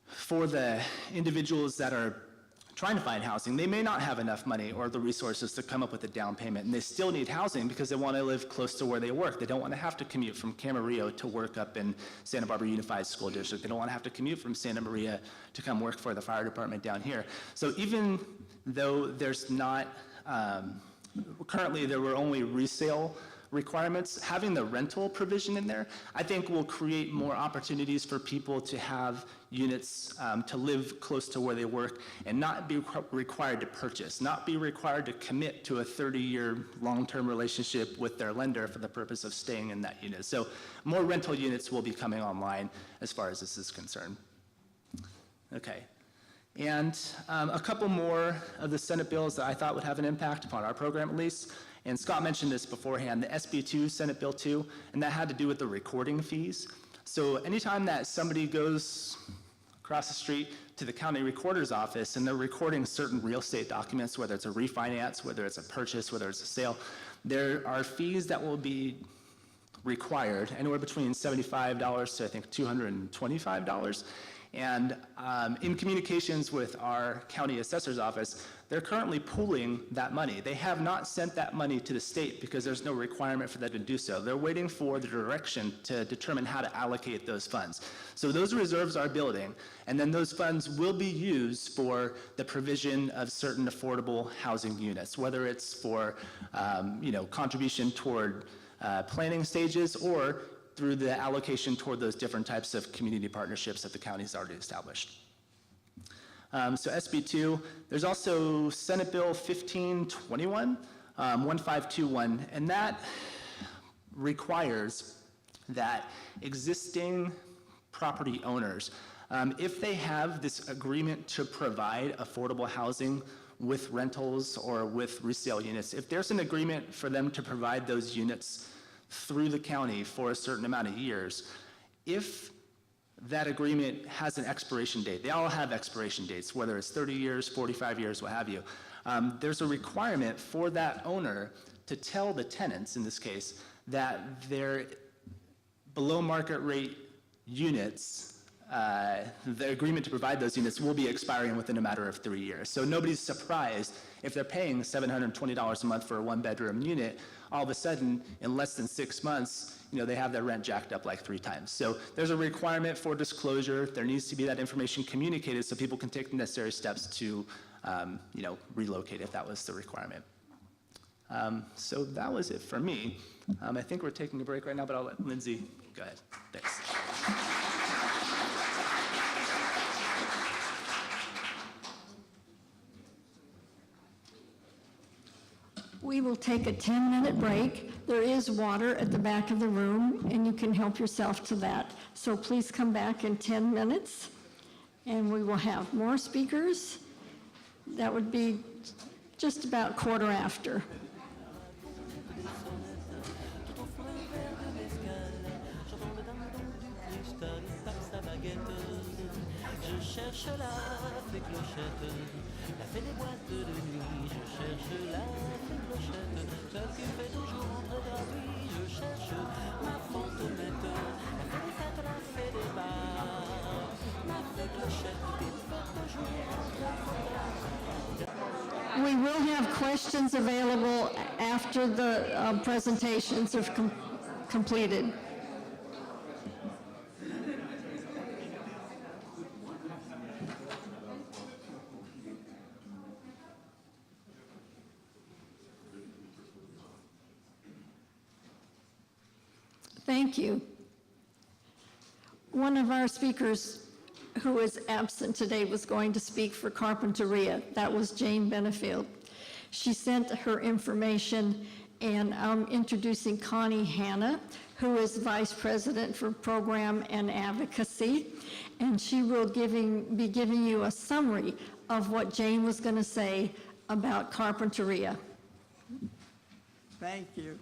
for the individuals that are trying to find housing, they may not have enough money or the resources to come up with a down payment, and they still need housing because they want to live close to where they work. They don't want to have to commute from Camarillo to work up in Santa Barbara Unified School District. They don't want to have to commute from Santa Maria to come work for the fire department down here. So even though there's not, currently there were only resale requirements, having the rental provision in there, I think will create more opportunities for people to have units to live close to where they work and not be required to purchase, not be required to commit to a 30-year long-term relationship with their lender for the purpose of staying in that unit. So more rental units will be coming online as far as this is concerned. Okay. And a couple more of the Senate bills that I thought would have an impact upon our program at least. And Scott mentioned this beforehand, the SB2, Senate Bill 2, and that had to do with the recording fees. So anytime that somebody goes across the street to the county recorder's office and they're recording certain real estate documents, whether it's a refinance, whether it's a purchase, whether it's a sale, there are fees that will be required, anywhere between $75 to I think $225. And in communications with our county assessor's office, they're currently pooling that money. They have not sent that money to the state because there's no requirement for them to do so. They're waiting for the direction to determine how to allocate those funds. So those reserves are building, and then those funds will be used for the provision of certain affordable housing units, whether it's for contribution toward planning stages or through the allocation toward those different types of community partnerships that the county's already established. So SB2, there's also Senate Bill 1521, 1521, and that requires that existing property owners, if they have this agreement to provide affordable housing with rentals or with resale units, if there's an agreement for them to provide those units through the county for a certain amount of years, if that agreement has an expiration date, they all have expiration dates, whether it's 30 years, 45 years, what have you, there's a requirement for that owner to tell the tenants, in this case, that their below market rate units, the agreement to provide those units will be expiring within a matter of 3 years. So nobody's surprised if they're paying $720 a month for a one-bedroom unit, all of a sudden, in less than 6 months, they have their rent jacked up like 3 times. So there's a requirement for disclosure. There needs to be that information communicated so people can take the necessary steps to, relocate if that was the requirement. So that was it for me. I think we're taking a break right now, but I'll let Lindsay go ahead. Thanks. We will take a 10-minute break. There is water at the back of the room, and you can help yourself to that. So please come back in 10 minutes, and we will have more speakers. That would be just about 1:15. Je cherche la fée clochette, la fée des boîtes de nuit. Je cherche la fée clochette, celle qui fait toujours rentrer gratuit. Je cherche ma fontainette, la fée des fêtes, la fée des bars. Ma fée clochette qui fait toujours rentrer gratuit. We will have questions available after the presentations have completed. Thank you. One of our speakers who is absent today was going to speak for Carpinteria. That was Jane Benefield. She sent her information, and I'm introducing Connie Hanna, who is Vice President for Program and Advocacy, and she will be giving you a summary of what Jane was going to say about Carpinteria. Thank you.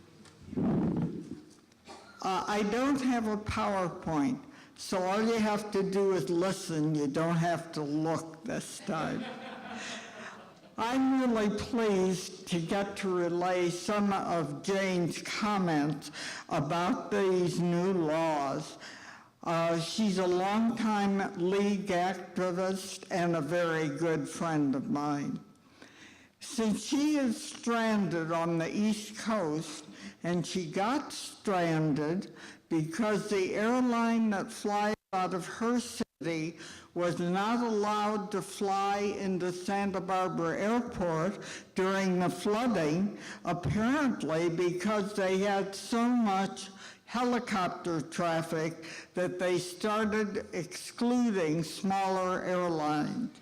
I don't have a PowerPoint, so all you have to do is listen. You don't have to look this time. I'm really pleased to get to relay some of Jane's comments about these new laws. She's a longtime league activist and a very good friend of mine. Since she is stranded on the East Coast, and she got stranded because the airline that flies out of her city was not allowed to fly into Santa Barbara Airport during the flooding, apparently because they had so much helicopter traffic that they started excluding smaller airlines.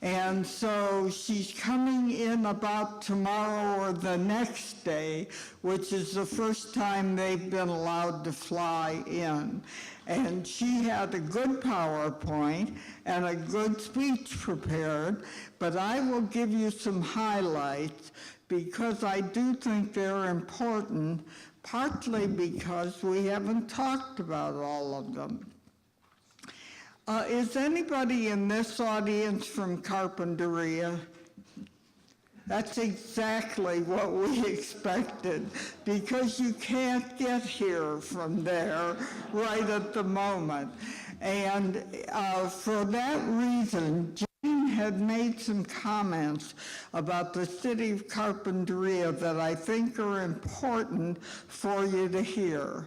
And so she's coming in about tomorrow or the next day, which is the first time they've been allowed to fly in. And she had a good PowerPoint and a good speech prepared, but I will give you some highlights because I do think they're important, partly because we haven't talked about all of them. Is anybody in this audience from Carpinteria? That's exactly what we expected, because you can't get here from there right at the moment. And for that reason, Jane had made some comments about the city of Carpinteria that I think are important for you to hear.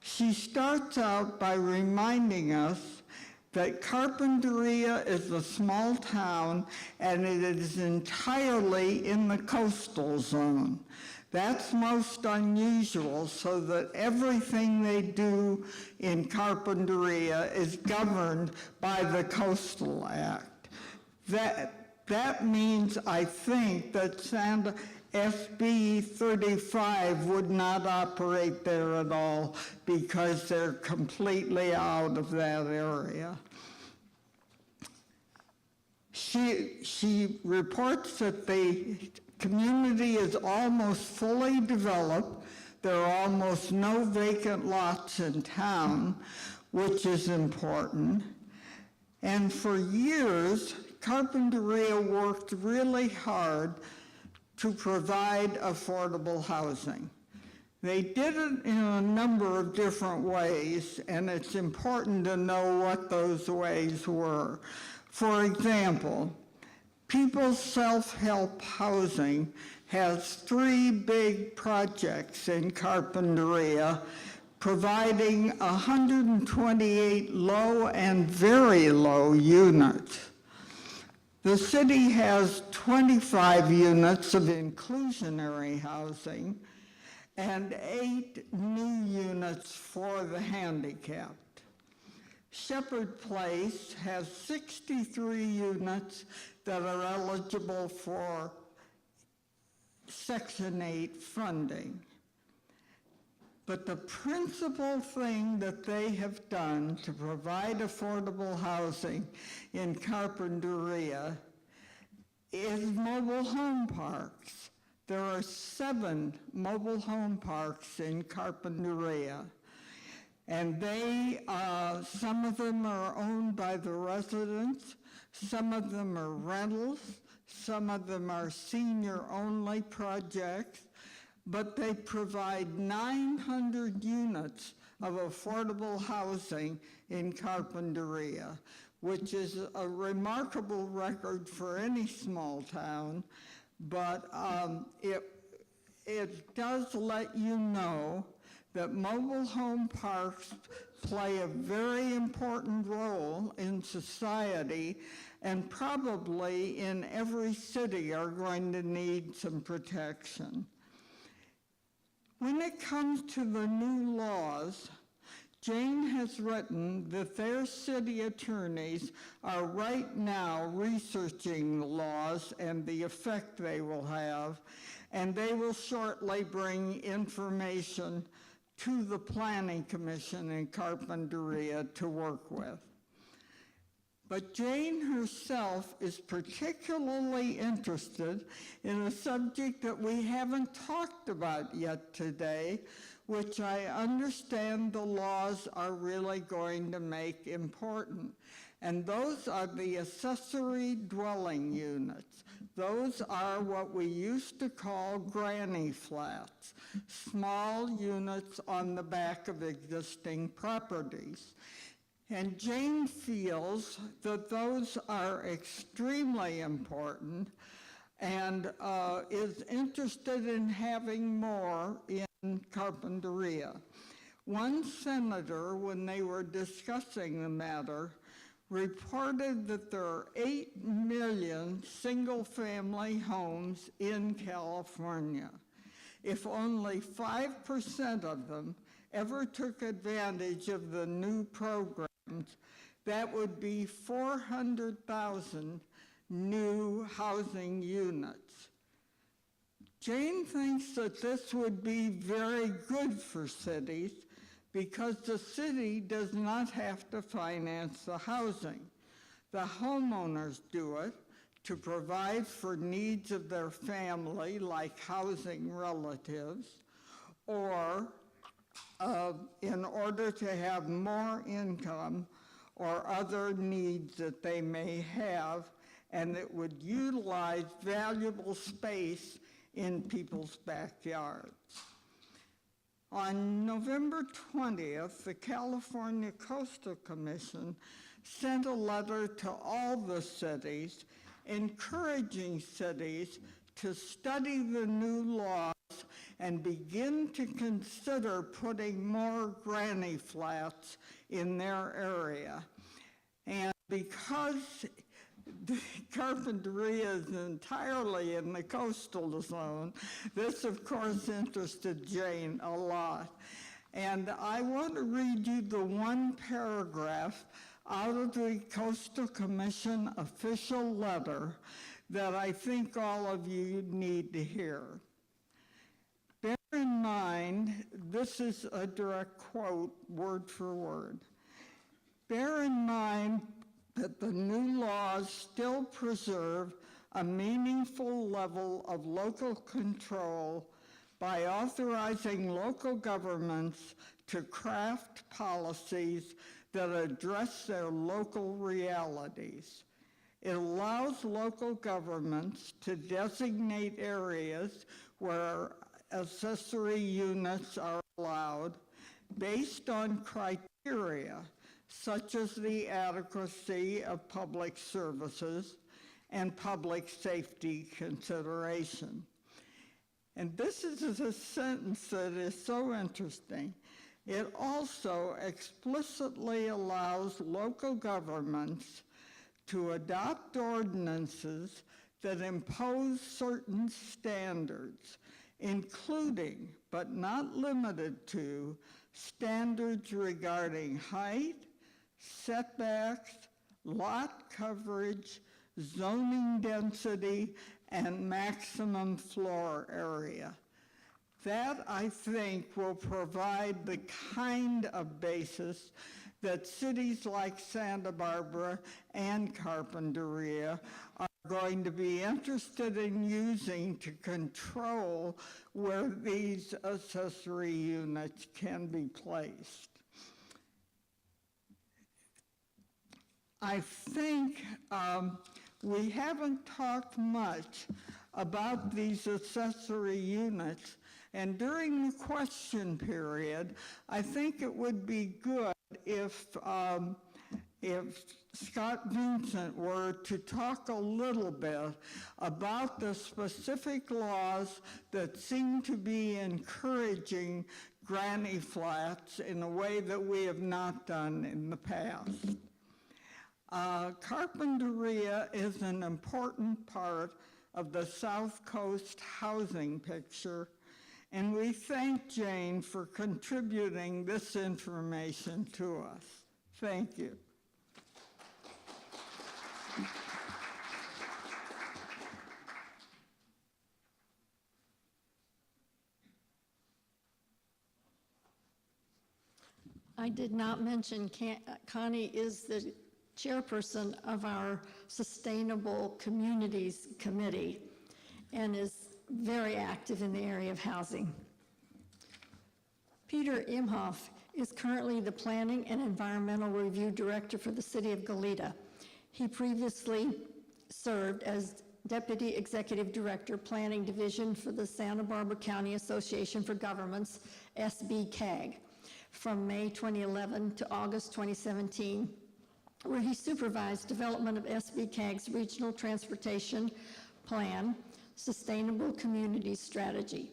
She starts out by reminding us that Carpinteria is a small town and it is entirely in the coastal zone. That's most unusual, so that everything they do in Carpinteria is governed by the Coastal Act. That means, I think, that SB 35 would not operate there at all because they're completely out of that area. She reports that the community is almost fully developed. There are almost no vacant lots in town, which is important. And for years, Carpinteria worked really hard to provide affordable housing. They did it in a number of different ways, and it's important to know what those ways were. For example, People's Self-Help Housing has 3 big projects in Carpinteria, providing 128 low and very low units. The city has 25 units of inclusionary housing and 8 new units for the handicapped. Shepherd Place has 63 units that are eligible for Section 8 funding. But the principal thing that they have done to provide affordable housing in Carpinteria is mobile home parks. There are 7 mobile home parks in Carpinteria. And some of them are owned by the residents, some of them are rentals, some of them are senior-only projects, but they provide 900 units of affordable housing in Carpinteria, which is a remarkable record for any small town, but it does let you know that mobile home parks play a very important role in society and probably in every city are going to need some protection. When it comes to the new laws, Jane has written that their city attorneys are right now researching the laws and the effect they will have, and they will shortly bring information to the Planning Commission in Carpinteria to work with. But Jane herself is particularly interested in a subject that we haven't talked about yet today, which I understand the laws are really going to make important. And those are the accessory dwelling units. Those are what we used to call granny flats, small units on the back of existing properties. And Jane feels that those are extremely important and is interested in having more in Carpinteria. One senator, when they were discussing the matter, reported that there are 8 million single-family homes in California. If only 5% of them ever took advantage of the new programs, that would be 400,000 new housing units. Jane thinks that this would be very good for cities because the city does not have to finance the housing. The homeowners do it to provide for needs of their family, like housing relatives, or in order to have more income or other needs that they may have, and that would utilize valuable space in people's backyards. On November 20th, the California Coastal Commission sent a letter to all the cities encouraging cities to study the new laws and begin to consider putting more granny flats in their area. And because Carpinteria is entirely in the coastal zone, this of course interested Jane a lot. And I want to read you the one paragraph out of the Coastal Commission official letter that I think all of you need to hear. Bear in mind, this is a direct quote, word for word. Bear in mind that the new laws still preserve a meaningful level of local control by authorizing local governments to craft policies that address their local realities. It allows local governments to designate areas where accessory units are allowed based on criteria such as the adequacy of public services and public safety consideration. And this is a sentence that is so interesting. It also explicitly allows local governments to adopt ordinances that impose certain standards, including, but not limited to, standards regarding height, setbacks, lot coverage, zoning density, and maximum floor area. That, I think, will provide the kind of basis that cities like Santa Barbara and Carpinteria are going to be interested in using to control where these accessory units can be placed. I think we haven't talked much about these accessory units, and during the question period, I think it would be good if Scott Vincent were to talk a little bit about the specific laws that seem to be encouraging granny flats in a way that we have not done in the past. Carpinteria is an important part of the South Coast housing picture, and we thank Jane for contributing this information to us. Thank you. I did not mention Connie is the chairperson of our Sustainable Communities Committee and is very active in the area of housing. Peter Imhoff is currently the Planning and Environmental Review Director for the City of Goleta. He previously served as Deputy Executive Director, Planning Division for the Santa Barbara County Association for Governments, SBCAG, from May 2011 to August 2017, where he supervised development of SBCAG's Regional Transportation Plan, Sustainable Communities Strategy,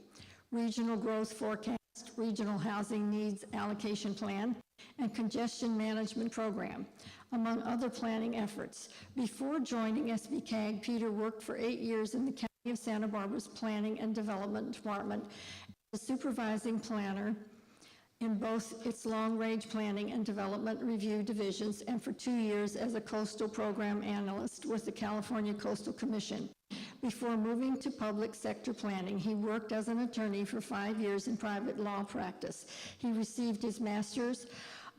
Regional Growth Forecast, Regional Housing Needs Allocation Plan, and Congestion Management Program, among other planning efforts. Before joining SBCAG, Peter worked for 8 years in the County of Santa Barbara's Planning and Development Department as a supervising planner in both its long-range planning and development review divisions, and for 2 years as a coastal program analyst with the California Coastal Commission. Before moving to public sector planning, he worked as an attorney for 5 years in private law practice. He received his master's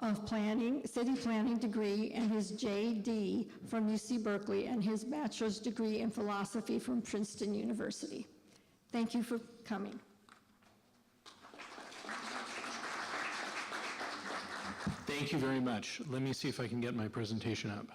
of planning, city planning degree, and his JD from UC Berkeley, and his bachelor's degree in philosophy from Princeton University. Thank you for coming. Thank you very much. Let me see if I can get my presentation up.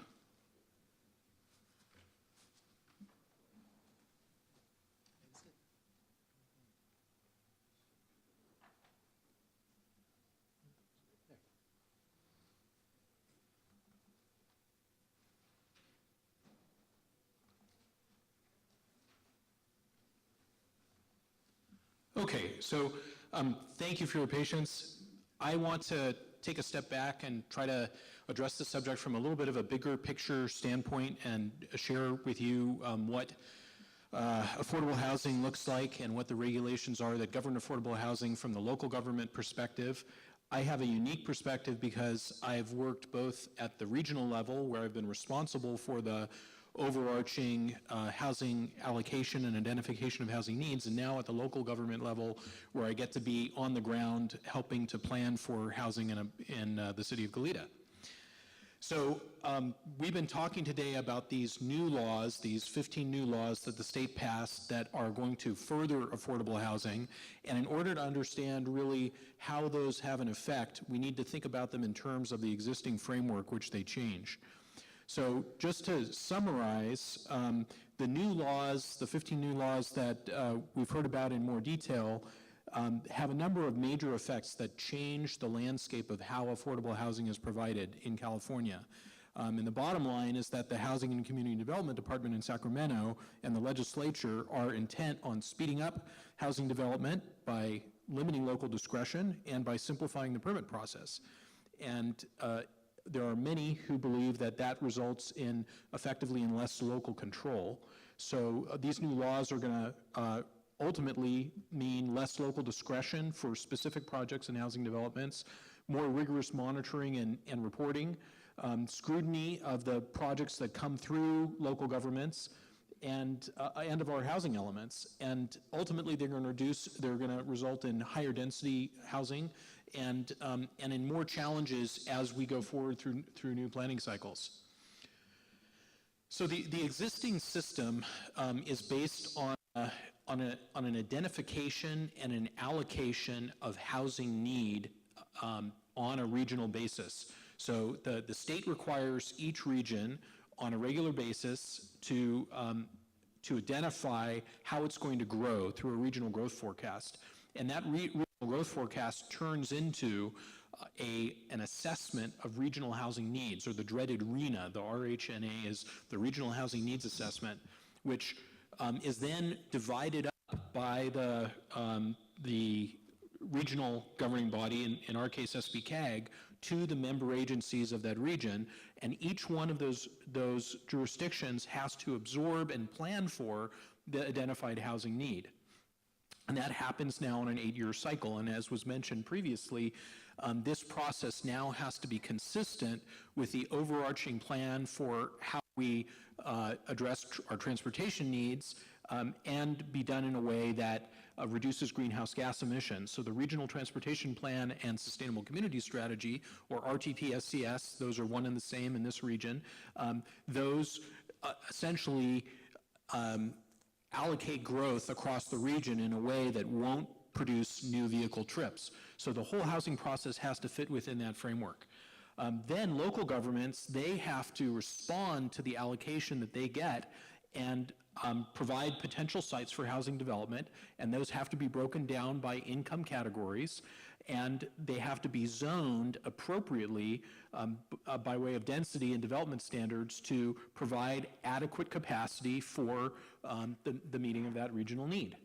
Okay, so thank you for your patience. I want to take a step back and try to address the subject from a little bit of a bigger picture standpoint and share with you what affordable housing looks like and what the regulations are that govern affordable housing from the local government perspective. I have a unique perspective because I've worked both at the regional level, where I've been responsible for the overarching housing allocation and identification of housing needs, and now at the local government level, where I get to be on the ground helping to plan for housing in the city of Goleta. So we've been talking today about these new laws, these 15 new laws that the state passed that are going to further affordable housing. And in order to understand really how those have an effect, we need to think about them in terms of the existing framework which they change. So just to summarize, the new laws, the 15 new laws that we've heard about in more detail, have a number of major effects that change the landscape of how affordable housing is provided in California. And the bottom line is that the Housing and Community Development Department in Sacramento and the legislature are intent on speeding up housing development by limiting local discretion and by simplifying the permit process. And there are many who believe that that results in effectively in less local control. So these new laws are going to ultimately mean less local discretion for specific projects and housing developments, more rigorous monitoring and reporting, scrutiny of the projects that come through local governments, and of our housing elements. And ultimately they're going to result in higher density housing and in more challenges as we go forward through new planning cycles. So the existing system is based on an identification and an allocation of housing need on a regional basis. So the state requires each region on a regular basis to identify how it's going to grow through a regional growth forecast. And that regional growth forecast turns into an assessment of regional housing needs, or the dreaded RHNA. The RHNA is the Regional Housing Needs Assessment, which is then divided up by the regional governing body, in our case SBCAG, to the member agencies of that region, and each one of those jurisdictions has to absorb and plan for the identified housing need. And that happens now on an 8-year cycle, and as was mentioned previously, this process now has to be consistent with the overarching plan for how we address our transportation needs and be done in a way that reduces greenhouse gas emissions. So the Regional Transportation Plan and Sustainable Community Strategy, or RTP-SCS, those are one and the same in this region. Those essentially allocate growth across the region in a way that won't produce new vehicle trips. So the whole housing process has to fit within that framework. Then local governments, they have to respond to the allocation that they get and provide potential sites for housing development, and those have to be broken down by income categories, and they have to be zoned appropriately by way of density and development standards to provide adequate capacity for the meeting of that regional need.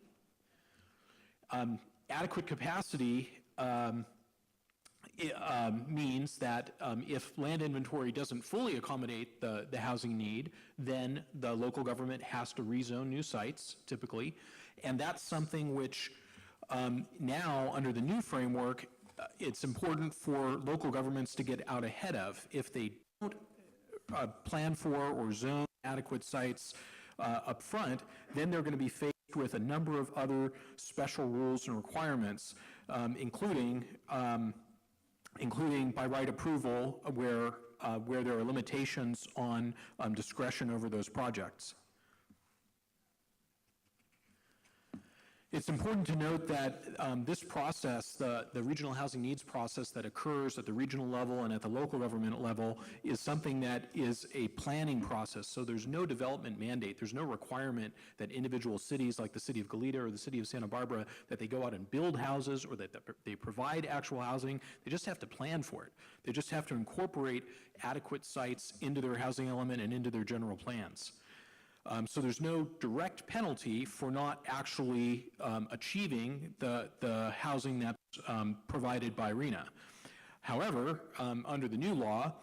Adequate capacity means that if land inventory doesn't fully accommodate the housing need, then the local government has to rezone new sites, typically, and that's something which now, under the new framework, it's important for local governments to get out ahead of. If they don't plan for or zone adequate sites up front, then they're going to be faced with a number of other special rules and requirements, including by right approval, where there are limitations on discretion over those projects. It's important to note that this process, the regional housing needs process that occurs at the regional level and at the local government level, is something that is a planning process. So there's no development mandate. There's no requirement that individual cities like the city of Goleta or the city of Santa Barbara, that they go out and build houses or that they provide actual housing. They just have to plan for it. They just have to incorporate adequate sites into their housing element and into their general plans. So there's no direct penalty for not actually achieving the housing that's provided by RHNA. However, under the new law,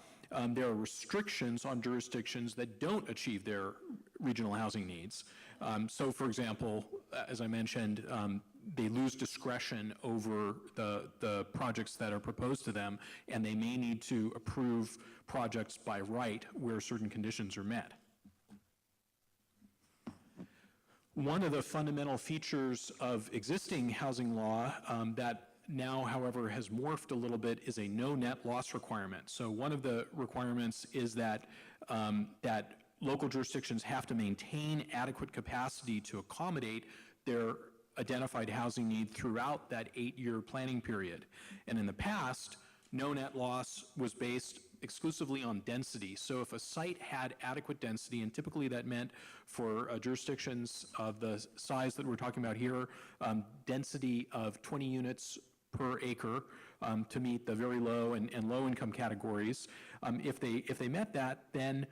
there are restrictions on jurisdictions that don't achieve their regional housing needs. So for example, as I mentioned, they lose discretion over the projects that are proposed to them, and they may need to approve projects by right where certain conditions are met. One of the fundamental features of existing housing law that now, however, has morphed a little bit is a no net loss requirement. So one of the requirements is that local jurisdictions have to maintain adequate capacity to accommodate their identified housing need throughout that 8-year planning period. And in the past, no net loss was based exclusively on density. So if a site had adequate density, and typically that meant for jurisdictions of the size that we're talking about here, density of 20 units per acre to meet the very low and low income categories. If they met that, then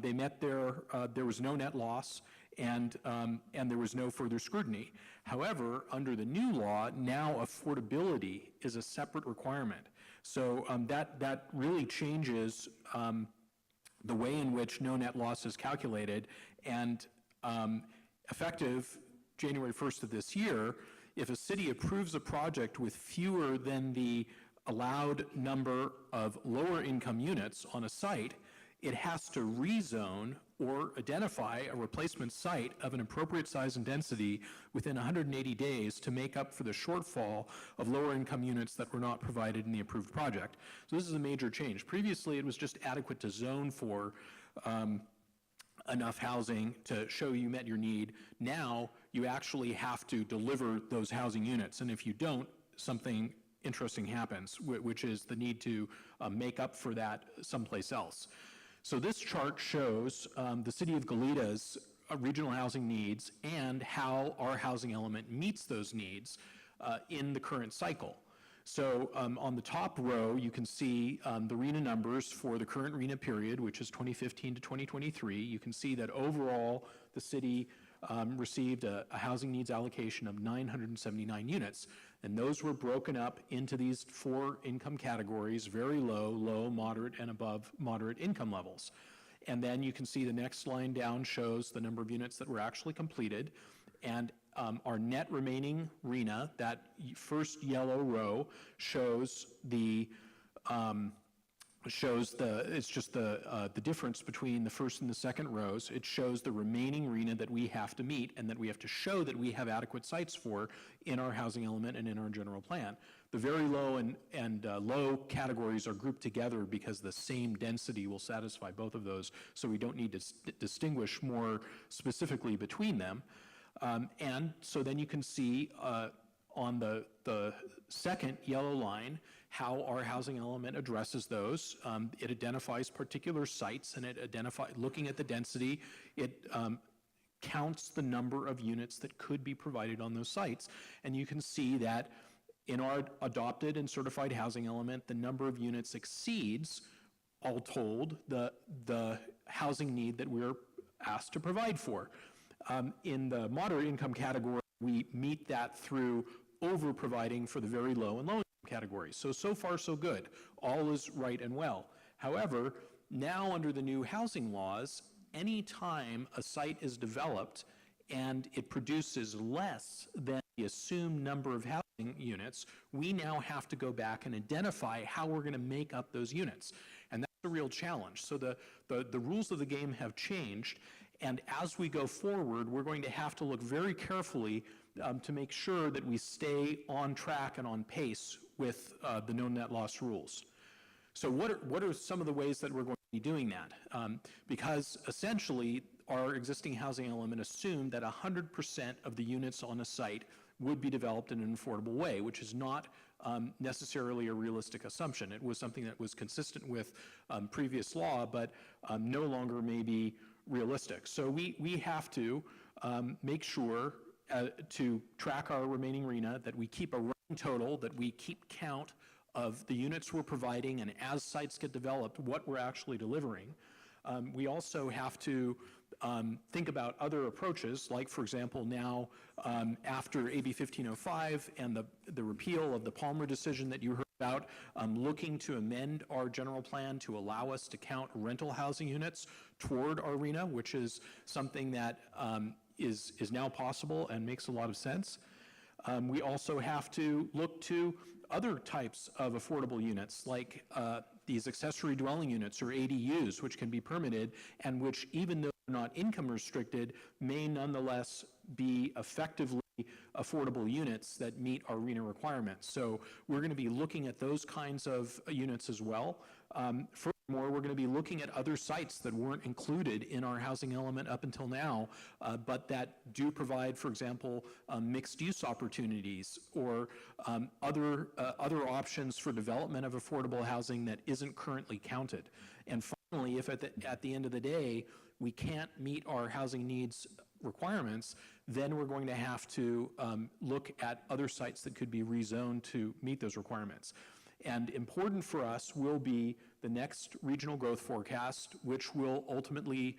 they met there was no net loss, and there was no further scrutiny. However, under the new law, now affordability is a separate requirement. So that really changes the way in which no net loss is calculated, and effective January 1st of this year, if a city approves a project with fewer than the allowed number of lower income units on a site, it has to rezone or identify a replacement site of an appropriate size and density within 180 days to make up for the shortfall of lower income units that were not provided in the approved project. So this is a major change. Previously, it was just adequate to zone for enough housing to show you met your need. Now, you actually have to deliver those housing units, and if you don't, something interesting happens, which is the need to make up for that someplace else. So this chart shows the city of Goleta's regional housing needs and how our housing element meets those needs in the current cycle. So on the top row, you can see the RHNA numbers for the current RHNA period, which is 2015 to 2023. You can see that overall, the city received a housing needs allocation of 979 units. And those were broken up into these 4 income categories: very low, low, moderate, and above moderate income levels. And then you can see the next line down shows the number of units that were actually completed. And our net remaining RHNA, that first yellow row, shows the shows it's just the difference between the first and the second rows. It shows the remaining RHNA that we have to meet and that we have to show that we have adequate sites for in our housing element and in our general plan. The very low and low categories are grouped together because the same density will satisfy both of those, so we don't need to distinguish more specifically between them. And so then you can see on the second yellow line how our housing element addresses those. It identifies particular sites, and it identifies, looking at the density, it counts the number of units that could be provided on those sites. And you can see that in our adopted and certified housing element, the number of units exceeds, all told, the housing need that we're asked to provide for. In the moderate income category, we meet that through over providing for the very low and low income categories. So far so good. All is right and well. However, now under the new housing laws, any time a site is developed and it produces less than the assumed number of housing units, we now have to go back and identify how we're going to make up those units. And that's a real challenge. So the rules of the game have changed, and as we go forward, we're going to have to look very carefully to make sure that we stay on track and on pace with the no net loss rules. So what are some of the ways that we're going to be doing that? Because essentially, our existing housing element assumed that 100% of the units on a site would be developed in an affordable way, which is not necessarily a realistic assumption. It was something that was consistent with previous law, but no longer may be realistic. So we have to make sure to track our remaining RHNA, that we keep a running total, that we keep count of the units we're providing, and as sites get developed, what we're actually delivering. We also have to think about other approaches, like, for example, now after AB 1505 and the repeal of the Palmer decision that you heard about, looking to amend our general plan to allow us to count rental housing units toward our RHNA, which is something that is now possible and makes a lot of sense. We also have to look to other types of affordable units, like these accessory dwelling units, or ADUs, which can be permitted, and which, even though they're not income restricted, may nonetheless be effectively affordable units that meet our RHNA requirements. So we're going to be looking at those kinds of units as well. Furthermore, we're going to be looking at other sites that weren't included in our housing element up until now, but that do provide, for example, mixed-use opportunities, or other options for development of affordable housing that isn't currently counted. And finally, if at the end of the day we can't meet our housing needs requirements, then we're going to have to look at other sites that could be rezoned to meet those requirements. And important for us will be the next regional growth forecast, which will ultimately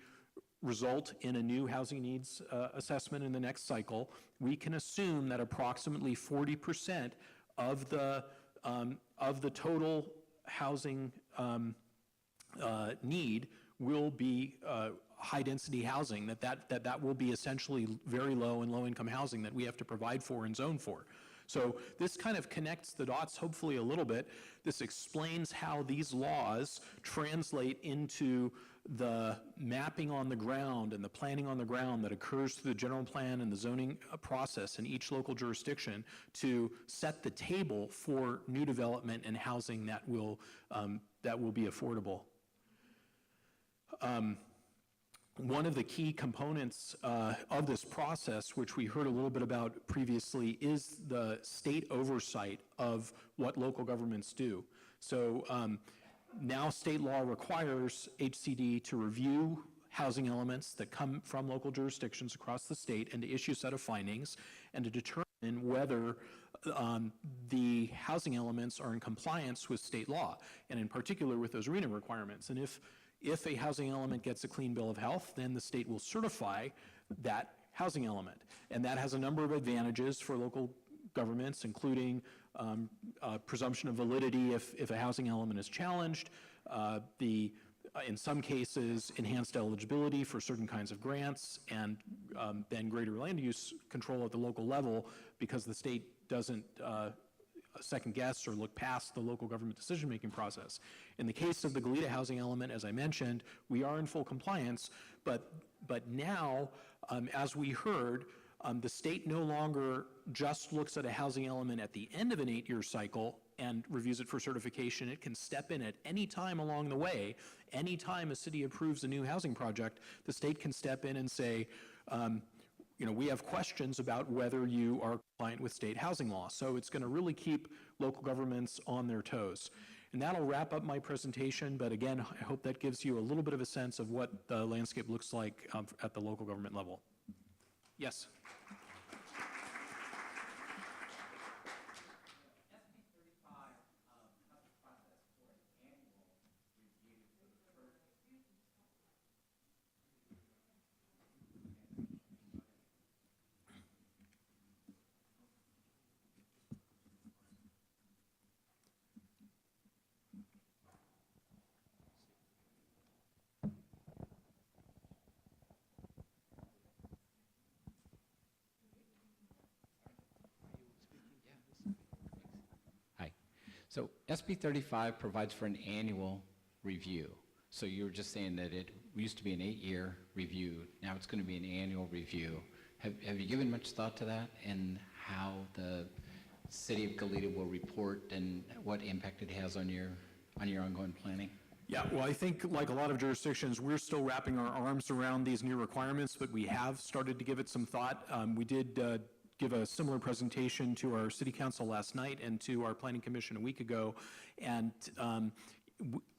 result in a new housing needs assessment in the next cycle. We can assume that approximately 40% of the total housing need will be high-density housing, that will be essentially very low and low-income housing that we have to provide for and zone for. So this kind of connects the dots, hopefully, a little bit. This explains how these laws translate into the mapping on the ground and the planning on the ground that occurs through the general plan and the zoning process in each local jurisdiction to set the table for new development and housing that will be affordable. One of the key components of this process, which we heard a little bit about previously, is the state oversight of what local governments do. So now state law requires HCD to review housing elements that come from local jurisdictions across the state and to issue a set of findings and to determine whether the housing elements are in compliance with state law, and in particular with those RHNA requirements. And if a housing element gets a clean bill of health, then the state will certify that housing element. And that has a number of advantages for local governments, including presumption of validity if a housing element is challenged, in some cases, enhanced eligibility for certain kinds of grants, and then greater land use control at the local level because the state doesn't second guess or look past the local government decision-making process. In the case of the Goleta housing element, as I mentioned, we are in full compliance, but now, as we heard, the state no longer just looks at a housing element at the end of an 8-year cycle and reviews it for certification. It can step in at any time along the way. Any time a city approves a new housing project, the state can step in and say, we have questions about whether you are compliant with state housing law. So it's going to really keep local governments on their toes. And that'll wrap up my presentation, but again, I hope that gives you a little bit of a sense of what the landscape looks like at the local government level. Yes? Hi. So SB 35 provides for an annual review. So you were just saying that it used to be an 8-year review. Now it's going to be an annual review. Have you given much thought to that and how the city of Goleta will report and what impact it has on your ongoing planning? Yeah, well, I think like a lot of jurisdictions, we're still wrapping our arms around these new requirements, but we have started to give it some thought. We did give a similar presentation to our city council last night and to our planning commission a week ago, and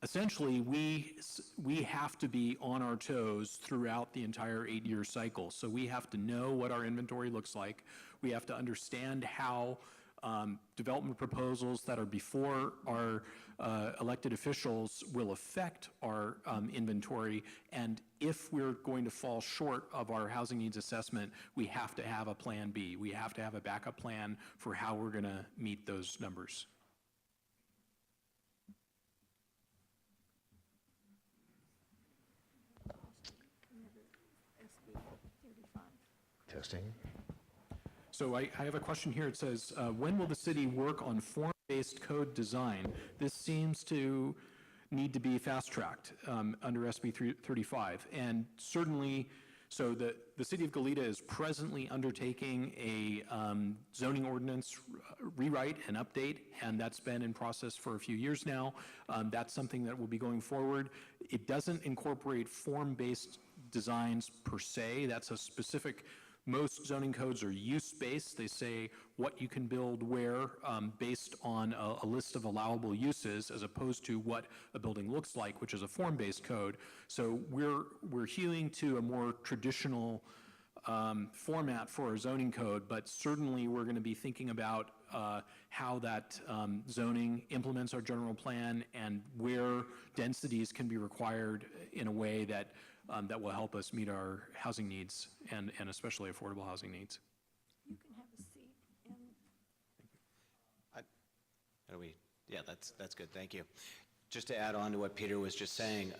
essentially we have to be on our toes throughout the entire 8-year cycle. So we have to know what our inventory looks like. We have to understand how development proposals that are before our elected officials will affect our inventory, and if we're going to fall short of our housing needs assessment, we have to have a plan B. We have to have a backup plan for how we're going to meet those numbers. Testing. So I have a question here. It says, when will the city work on form-based code design? This seems to need to be fast-tracked under SB 335. And certainly, so the city of Goleta is presently undertaking a zoning ordinance rewrite and update, and that's been in process for a few years now. That's something that will be going forward. It doesn't incorporate form-based designs per se. That's a specific. Most zoning codes are use-based. They say what you can build where based on a list of allowable uses as opposed to what a building looks like, which is a form-based code. So we're hewing to a more traditional format for our zoning code, but certainly we're going to be thinking about how that zoning implements our general plan and where densities can be required in a way that that will help us meet our housing needs and especially affordable housing needs. You can have a seat. Yeah, that's good, thank you. Just to add on to what Peter was just saying,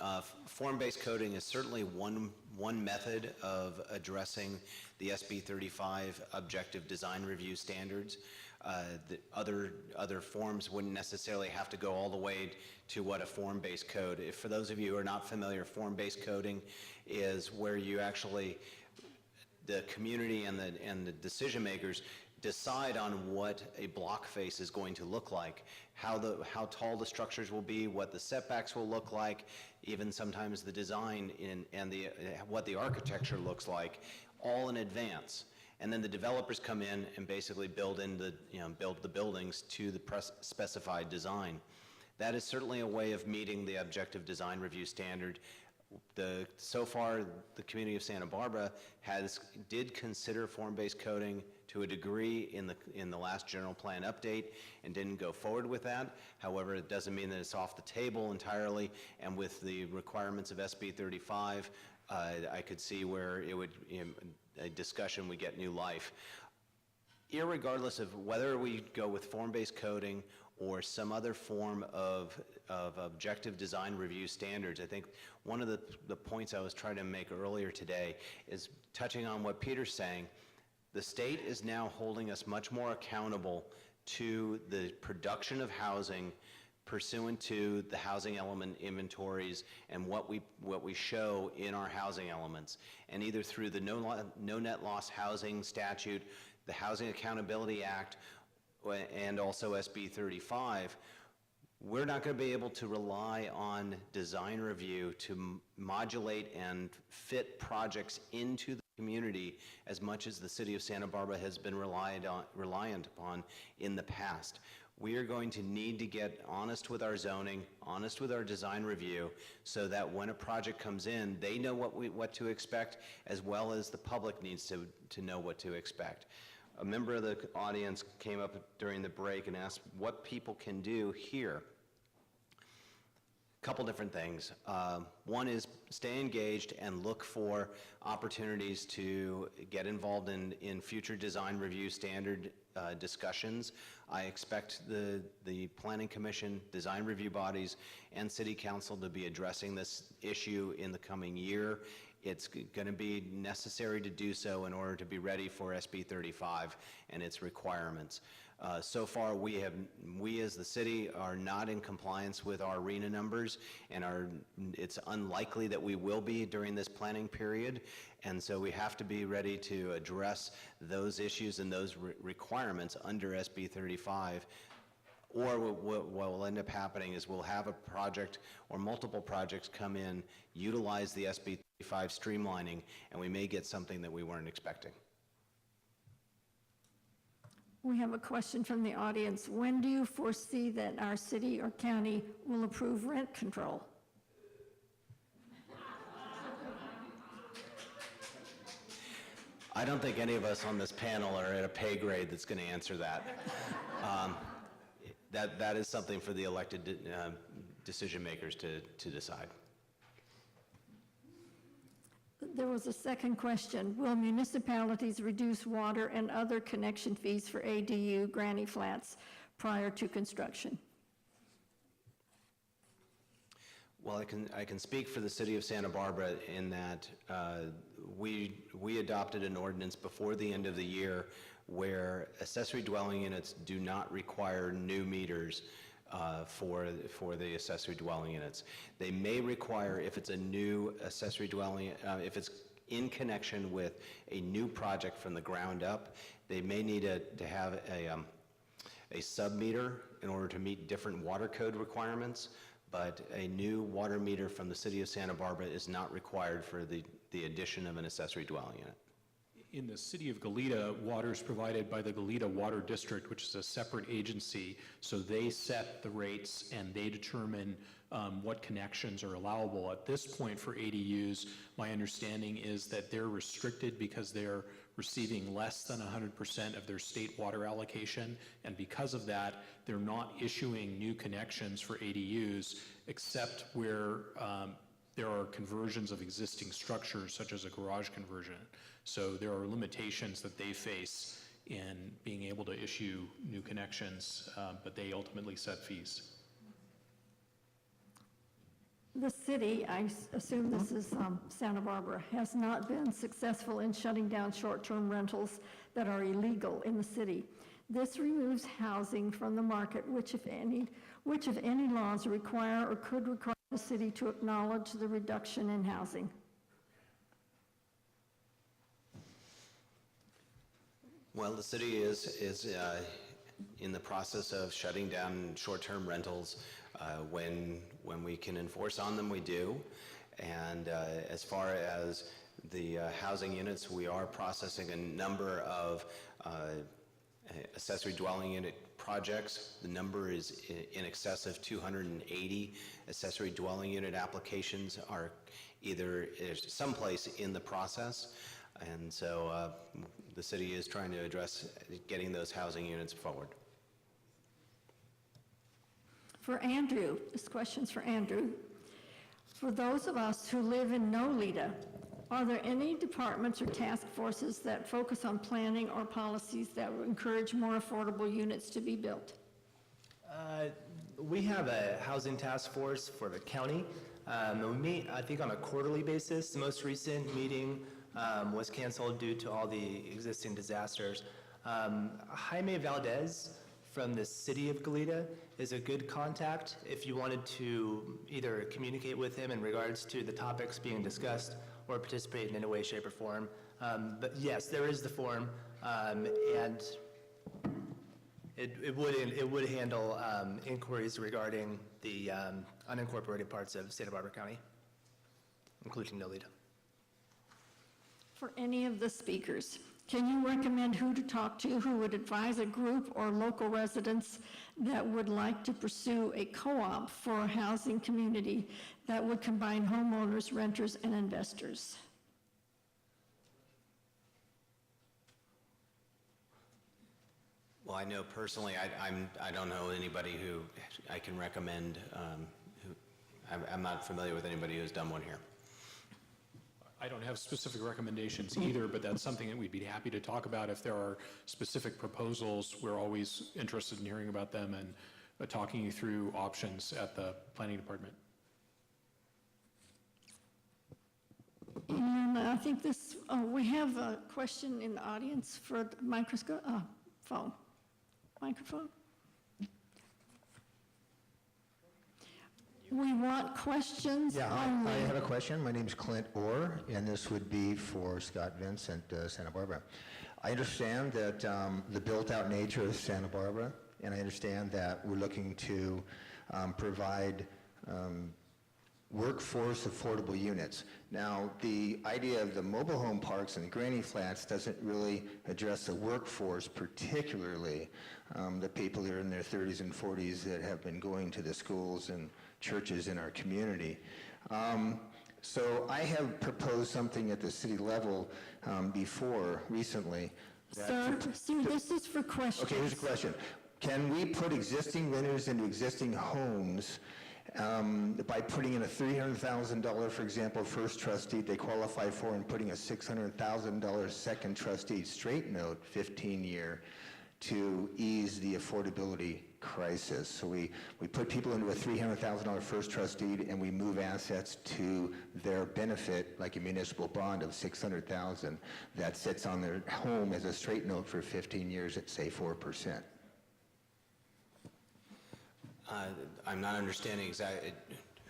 form-based coding is certainly one method of addressing the SB 35 objective design review standards. The other forms wouldn't necessarily have to go all the way to what a form-based code. If for those of you who are not familiar, form-based coding is where you actually, the community and the decision makers decide on what a block face is going to look like, how tall the structures will be, what the setbacks will look like, even sometimes the design and what the architecture looks like, all in advance. And then the developers come in and basically build the buildings to the specified design. That is certainly a way of meeting the objective design review standard. So far, the community of Santa Barbara did consider form-based coding to a degree in the last general plan update and didn't go forward with that. However, it doesn't mean that it's off the table entirely, and with the requirements of SB 35, I could see where it would, a discussion would get new life. Irregardless of whether we go with form-based coding or some other form of objective design review standards, I think one of the points I was trying to make earlier today is touching on what Peter's saying. The state is now holding us much more accountable to the production of housing pursuant to the housing element inventories and what we show in our housing elements. And either through the no net loss housing statute, the Housing Accountability Act, and also SB 35, we're not going to be able to rely on design review to modulate and fit projects into the community as much as the city of Santa Barbara has been reliant upon in the past. We are going to need to get honest with our zoning, honest with our design review, so that when a project comes in, they know what to expect, as well as the public needs to know what to expect. A member of the audience came up during the break and asked what people can do here. Couple different things. One is stay engaged and look for opportunities to get involved in future design review standard discussions. I expect the Planning Commission, design review bodies, and City Council to be addressing this issue in the coming year. It's going to be necessary to do so in order to be ready for SB 35 and its requirements. So far, we as the city are not in compliance with our RHNA numbers, and it's unlikely that we will be during this planning period. And so we have to be ready to address those issues and those requirements under SB 35. Or what will end up happening is we'll have a project or multiple projects come in, utilize the SB 35 streamlining, and we may get something that we weren't expecting. We have a question from the audience. When do you foresee that our city or county will approve rent control? I don't think any of us on this panel are at a pay grade that's going to answer that. That is something for the elected decision makers to decide. There was a second question. Will municipalities reduce water and other connection fees for ADU granny flats prior to construction? Well, I can speak for the city of Santa Barbara in that we adopted an ordinance before the end of the year where accessory dwelling units do not require new meters for the accessory dwelling units. They may require, if it's a new accessory dwelling, if it's in connection with a new project from the ground up, they may need to have a sub-meter in order to meet different water code requirements, but a new water meter from the city of Santa Barbara is not required for the addition of an accessory dwelling unit. In the city of Goleta, water is provided by the Goleta Water District, which is a separate agency. So they set the rates and they determine what connections are allowable. At this point for ADUs, my understanding is that they're restricted because they're receiving less than 100% of their state water allocation. And because of that, they're not issuing new connections for ADUs except where there are conversions of existing structures, such as a garage conversion. So there are limitations that they face in being able to issue new connections, but they ultimately set fees. The city, I assume this is Santa Barbara, has not been successful in shutting down short-term rentals that are illegal in the city. This removes housing from the market, which if any laws require or could require the city to acknowledge the reduction in housing. Well, the city is in the process of shutting down short-term rentals. When we can enforce on them, we do. And as far as the housing units, we are processing a number of accessory dwelling unit projects. The number is in excess of 280 accessory dwelling unit applications are either someplace in the process. And so the city is trying to address getting those housing units forward. For Andrew, this question's for Andrew. For those of us who live in Nolita, are there any departments or task forces that focus on planning or policies that would encourage more affordable units to be built? We have a housing task force for the county. We meet, I think, on a quarterly basis. The most recent meeting was canceled due to all the existing disasters. Jaime Valdez from the city of Goleta is a good contact if you wanted to either communicate with him in regards to the topics being discussed or participate in any way, shape, or form. But yes, there is the form, and it would handle inquiries regarding the unincorporated parts of Santa Barbara County, including Nolita. For any of the speakers, can you recommend who to talk to who would advise a group or local residents that would like to pursue a co-op for a housing community that would combine homeowners, renters, and investors? Well, I know personally, I don't know anybody who I can recommend, I'm not familiar with anybody who's done one here. I don't have specific recommendations either, but that's something that we'd be happy to talk about. If there are specific proposals, we're always interested in hearing about them and talking you through options at the planning department. And I think this, we have a question in the audience for the microphone. We want questions Yeah, only. I have a question. My name's Clint Orr, and this would be for Scott Vincent, Santa Barbara. I understand that the built-out nature of Santa Barbara, and I understand that we're looking to provide workforce affordable units. Now, the idea of the mobile home parks and the granny flats doesn't really address the workforce, particularly the people that are in their 30s and 40s that have been going to the schools and churches in our community. So I have proposed something at the city level before, recently. Sir, this is for questions. Okay, here's a question. Can we put existing renters into existing homes by putting in a $300,000, for example, first trust deed they qualify for, and putting a $600,000 second trust deed straight note, 15-year, to ease the affordability crisis? So we put people into a $300,000 first trust deed, and we move assets to their benefit, like a municipal bond of $600,000 that sits on their home as a straight note for 15 years at, say, 4%. I'm not understanding exactly,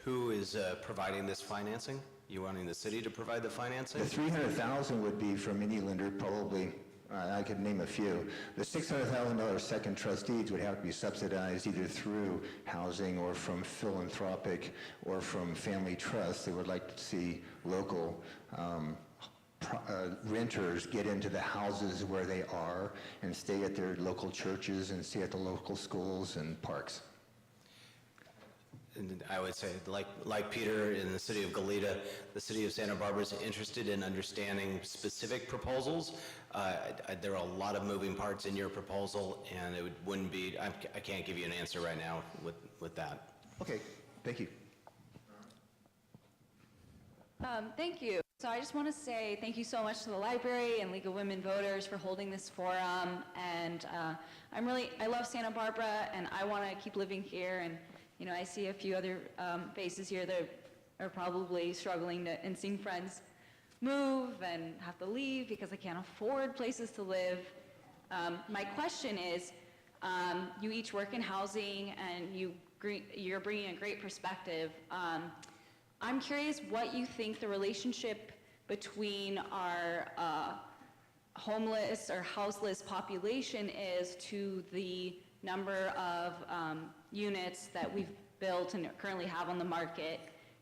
who is providing this financing? You wanting the city to provide the financing? The $300,000 would be from any lender, probably. I could name a few. The $600,000 second trust deeds would have to be subsidized either through housing or from philanthropic or from family trusts that would like to see local renters get into the houses where they are and stay at their local churches and stay at the local schools and parks. And I would say, like Peter in the city of Goleta, the city of Santa Barbara is interested in understanding specific proposals. There are a lot of moving parts in your proposal, and it wouldn't be, I can't give you an answer right now with that. Okay, thank you. Thank you. So I just want to say thank you so much to the library and League of Women Voters for holding this forum. And I love Santa Barbara, and I want to keep living here. And you know, I see a few other faces here that are probably struggling to, and seeing friends move and have to leave because they can't afford places to live. My question is, you each work in housing and you're bringing a great perspective. I'm curious what you think the relationship between our homeless or houseless population is to the number of units that we've built and currently have on the market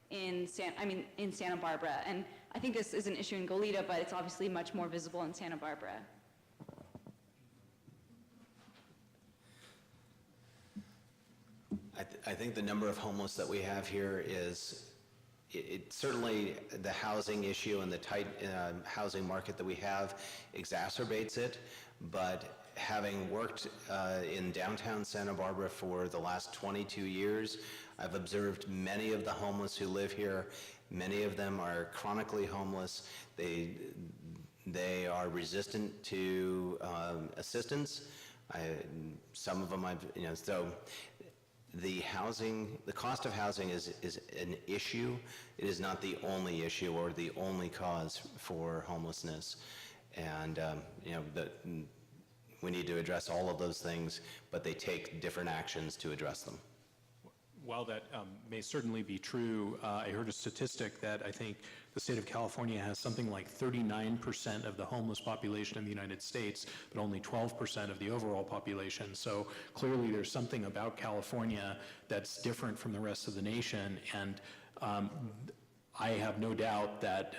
in Santa Barbara. And I think this is an issue in Goleta, but it's obviously much more visible in Santa Barbara. I think the number of homeless that we have here is, certainly the housing issue and the tight housing market that we have exacerbates it, but having worked in downtown Santa Barbara for the last 22 years, I've observed many of the homeless who live here. Many of them are chronically homeless. They are resistant to assistance. Some of them so the cost of housing is an issue. It is not the only issue or the only cause for homelessness. And we need to address all of those things, but they take different actions to address them. While that may certainly be true, I heard a statistic that I think the state of California has something like 39% of the homeless population in the United States, but only 12% of the overall population. So clearly there's something about California that's different from the rest of the nation. And I have no doubt that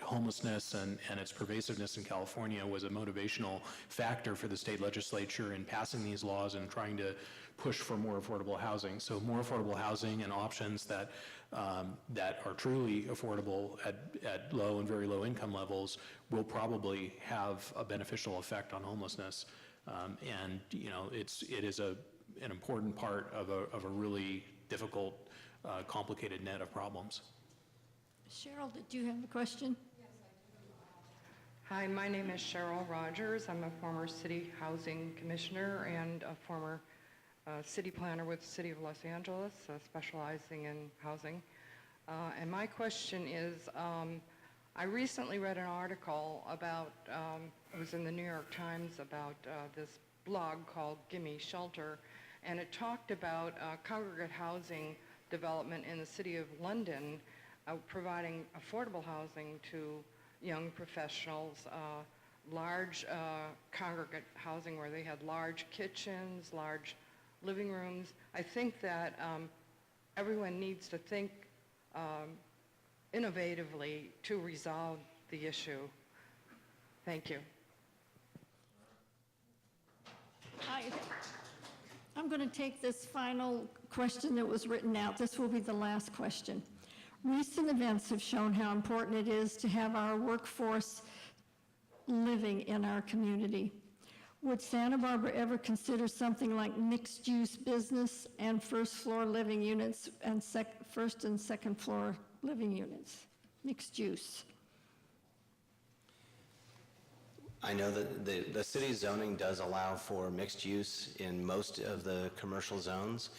homelessness and its pervasiveness in California was a motivational factor for the state legislature in passing these laws and trying to push for more affordable housing. So more affordable housing and options that are truly affordable at low and very low income levels will probably have a beneficial effect on homelessness. And you know, it is an important part of a really difficult, complicated net of problems. Cheryl, did you have a question? Hi, my name is Cheryl Rogers. I'm a former city housing commissioner and a former city planner with the City of Los Angeles, specializing in housing. And my question is, I recently read an article about, it was in the New York Times, about this blog called Gimme Shelter, and it talked about congregate housing development in the City of London, providing affordable housing to young professionals, large congregate housing where they had large kitchens, large living rooms. I think that everyone needs to think innovatively to resolve the issue. Thank you. I'm going to take this final question that was written out. This will be the last question. Recent events have shown how important it is to have our workforce living in our community. Would Santa Barbara ever consider something like mixed-use business and first-floor living units and first and second floor living units? Mixed use. I know that the city zoning does allow for mixed use in most of the commercial zones,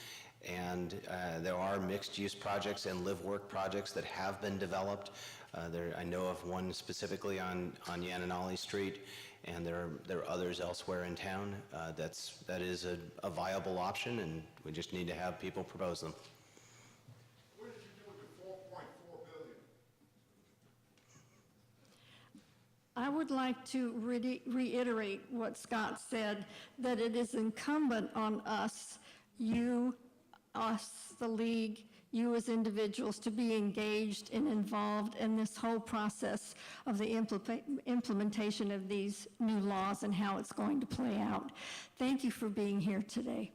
and there are mixed-use projects and live-work projects that have been developed. I know of one specifically on Yananali Street, and there are others elsewhere in town. That is a viable option, and we just need to have people propose them. What did you do with the $4.4 billion? I would like to reiterate what Scott said, that it is incumbent on us, the League, you as individuals, to be engaged and involved in this whole process of the implementation of these new laws and how it's going to play out. Thank you for being here today.